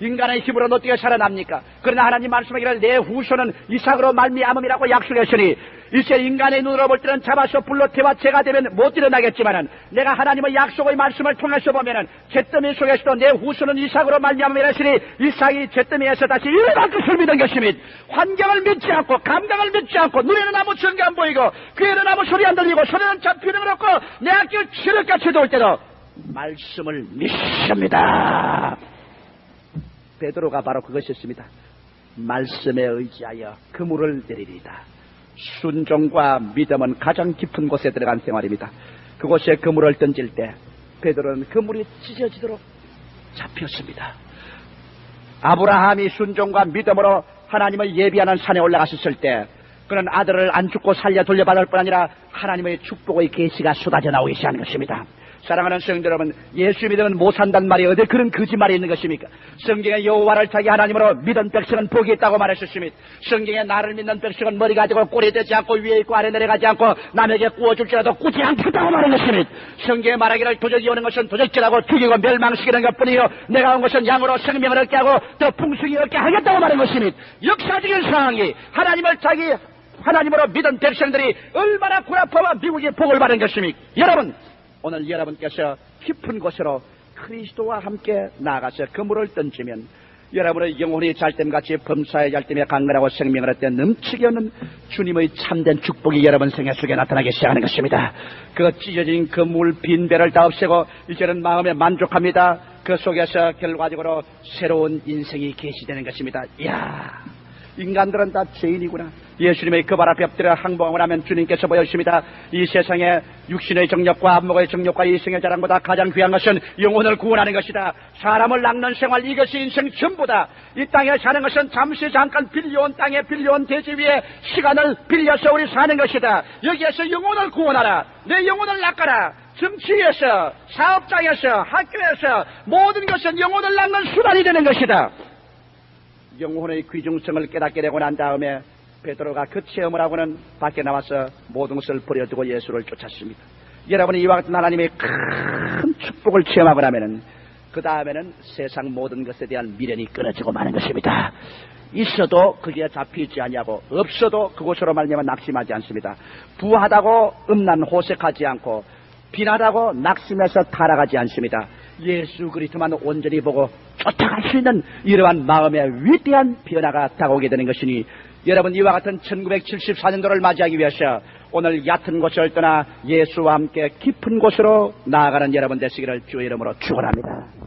인간의 힘으로는 어떻게 살아납니까? 그러나 하나님 말씀하기를 내 후손은 이삭으로 말미암음이라고 약속했으니 이제 인간의 눈으로 볼 때는 잡아서 불로 태워 죄가 되면 못 일어나겠지만은 내가 하나님의 약속의 말씀을 통해서 보면은 잿더미 속에서도 내 후손은 이삭으로 말미암음이라 했으니 이삭이 잿더미에서 다시 일어날 것을 믿은 것입니다. 환경을 믿지 않고 감각을 믿지 않고 눈에는 아무 증거 안 보이고 귀에는 아무 소리 안 들리고 손에는 잡히는 걸 없고 내 앞길 치르같이 도올 때도 말씀을 믿습니다. 베드로가 바로 그것이었습니다. 말씀에 의지하여 그물을 내리리다. 순종과 믿음은 가장 깊은 곳에 들어간 생활입니다. 그곳에 그물을 던질 때 베드로는 그물이 찢어지도록 잡혔습니다. 아브라함이 순종과 믿음으로 하나님을 예비하는 산에 올라갔었을 때 그는 아들을 안 죽고 살려 돌려받을 뿐 아니라 하나님의 축복의 계시가 쏟아져 나오기 시작하는 것입니다. 사랑하는 성도 여러분, 예수 믿으면 못 산단 말이 어디 그런 거짓말이 있는 것입니까? 성경에 여호와를 자기 하나님으로 믿은 백성은 복이 있다고 말하셨습니다. 성경에 나를 믿는 백성은 머리 가지고 꼬리 되지 않고 위에 있고 아래 내려가지 않고 남에게 구워줄지라도 꾸지 않겠다고 말하는 것입니다. 성경에 말하기를 도적이 오는 것은 도적질하고 죽이고 멸망시키는 것뿐이요 내가 온 것은 양으로 생명을 얻게 하고 더 풍성히 얻게 하겠다고 말하는 것입니다. 역사적인 상황이 하나님을 자기 하나님으로 믿은 백성들이 얼마나 구라파와 미국의 복을 받은 것입니까? 여러분, 오늘 여러분께서 깊은 곳으로 그리스도와 함께 나아가서 그물을 던지면 여러분의 영혼이 잘됨같이 범사의 잘됨에 강건하고 생명을 얻되 넘치게 없는 주님의 참된 축복이 여러분 생애 속에 나타나기 시작하는 것입니다. 그 찢어진 그물 빈 배를 다 없애고 이제는 마음에 만족합니다. 그 속에서 결과적으로 새로운 인생이 계시되는 것입니다. 이야, 인간들은 다 죄인이구나. 예수님의 그 발 앞에 엎드려 항복을 하면 주님께서 보여주십니다. 이 세상에 육신의 정력과 안목의 정력과 이생의 자랑보다 가장 귀한 것은 영혼을 구원하는 것이다. 사람을 낚는 생활, 이것이 인생 전부다. 이 땅에 사는 것은 잠시 잠깐 빌려온 땅에 빌려온 대지 위에 시간을 빌려서 우리 사는 것이다. 여기에서 영혼을 구원하라. 내 영혼을 낚아라. 정치에서, 사업장에서, 학교에서 모든 것은 영혼을 낚는 수단이 되는 것이다. 영혼의 귀중성을 깨닫게 되고 난 다음에 베드로가 그 체험을 하고는 밖에 나와서 모든 것을 버려두고 예수를 쫓았습니다. 여러분이 이와 같은 하나님의 큰 축복을 체험하고 나면은 그 다음에는 세상 모든 것에 대한 미련이 끊어지고 마는 것입니다. 있어도 거기에 잡히지 아니하고 없어도 그곳으로 말미암아 낙심하지 않습니다. 부하다고 음란 호색하지 않고 빈하다고 낙심해서 타락하지 않습니다. 예수 그리스도만 온전히 보고 쫓아갈 수 있는 이러한 마음의 위대한 변화가 다가오게 되는 것이니 여러분 이와 같은 1974년도를 맞이하기 위해서 오늘 얕은 곳을 떠나 예수와 함께 깊은 곳으로 나아가는 여러분 되시기를 주의 이름으로 축원합니다.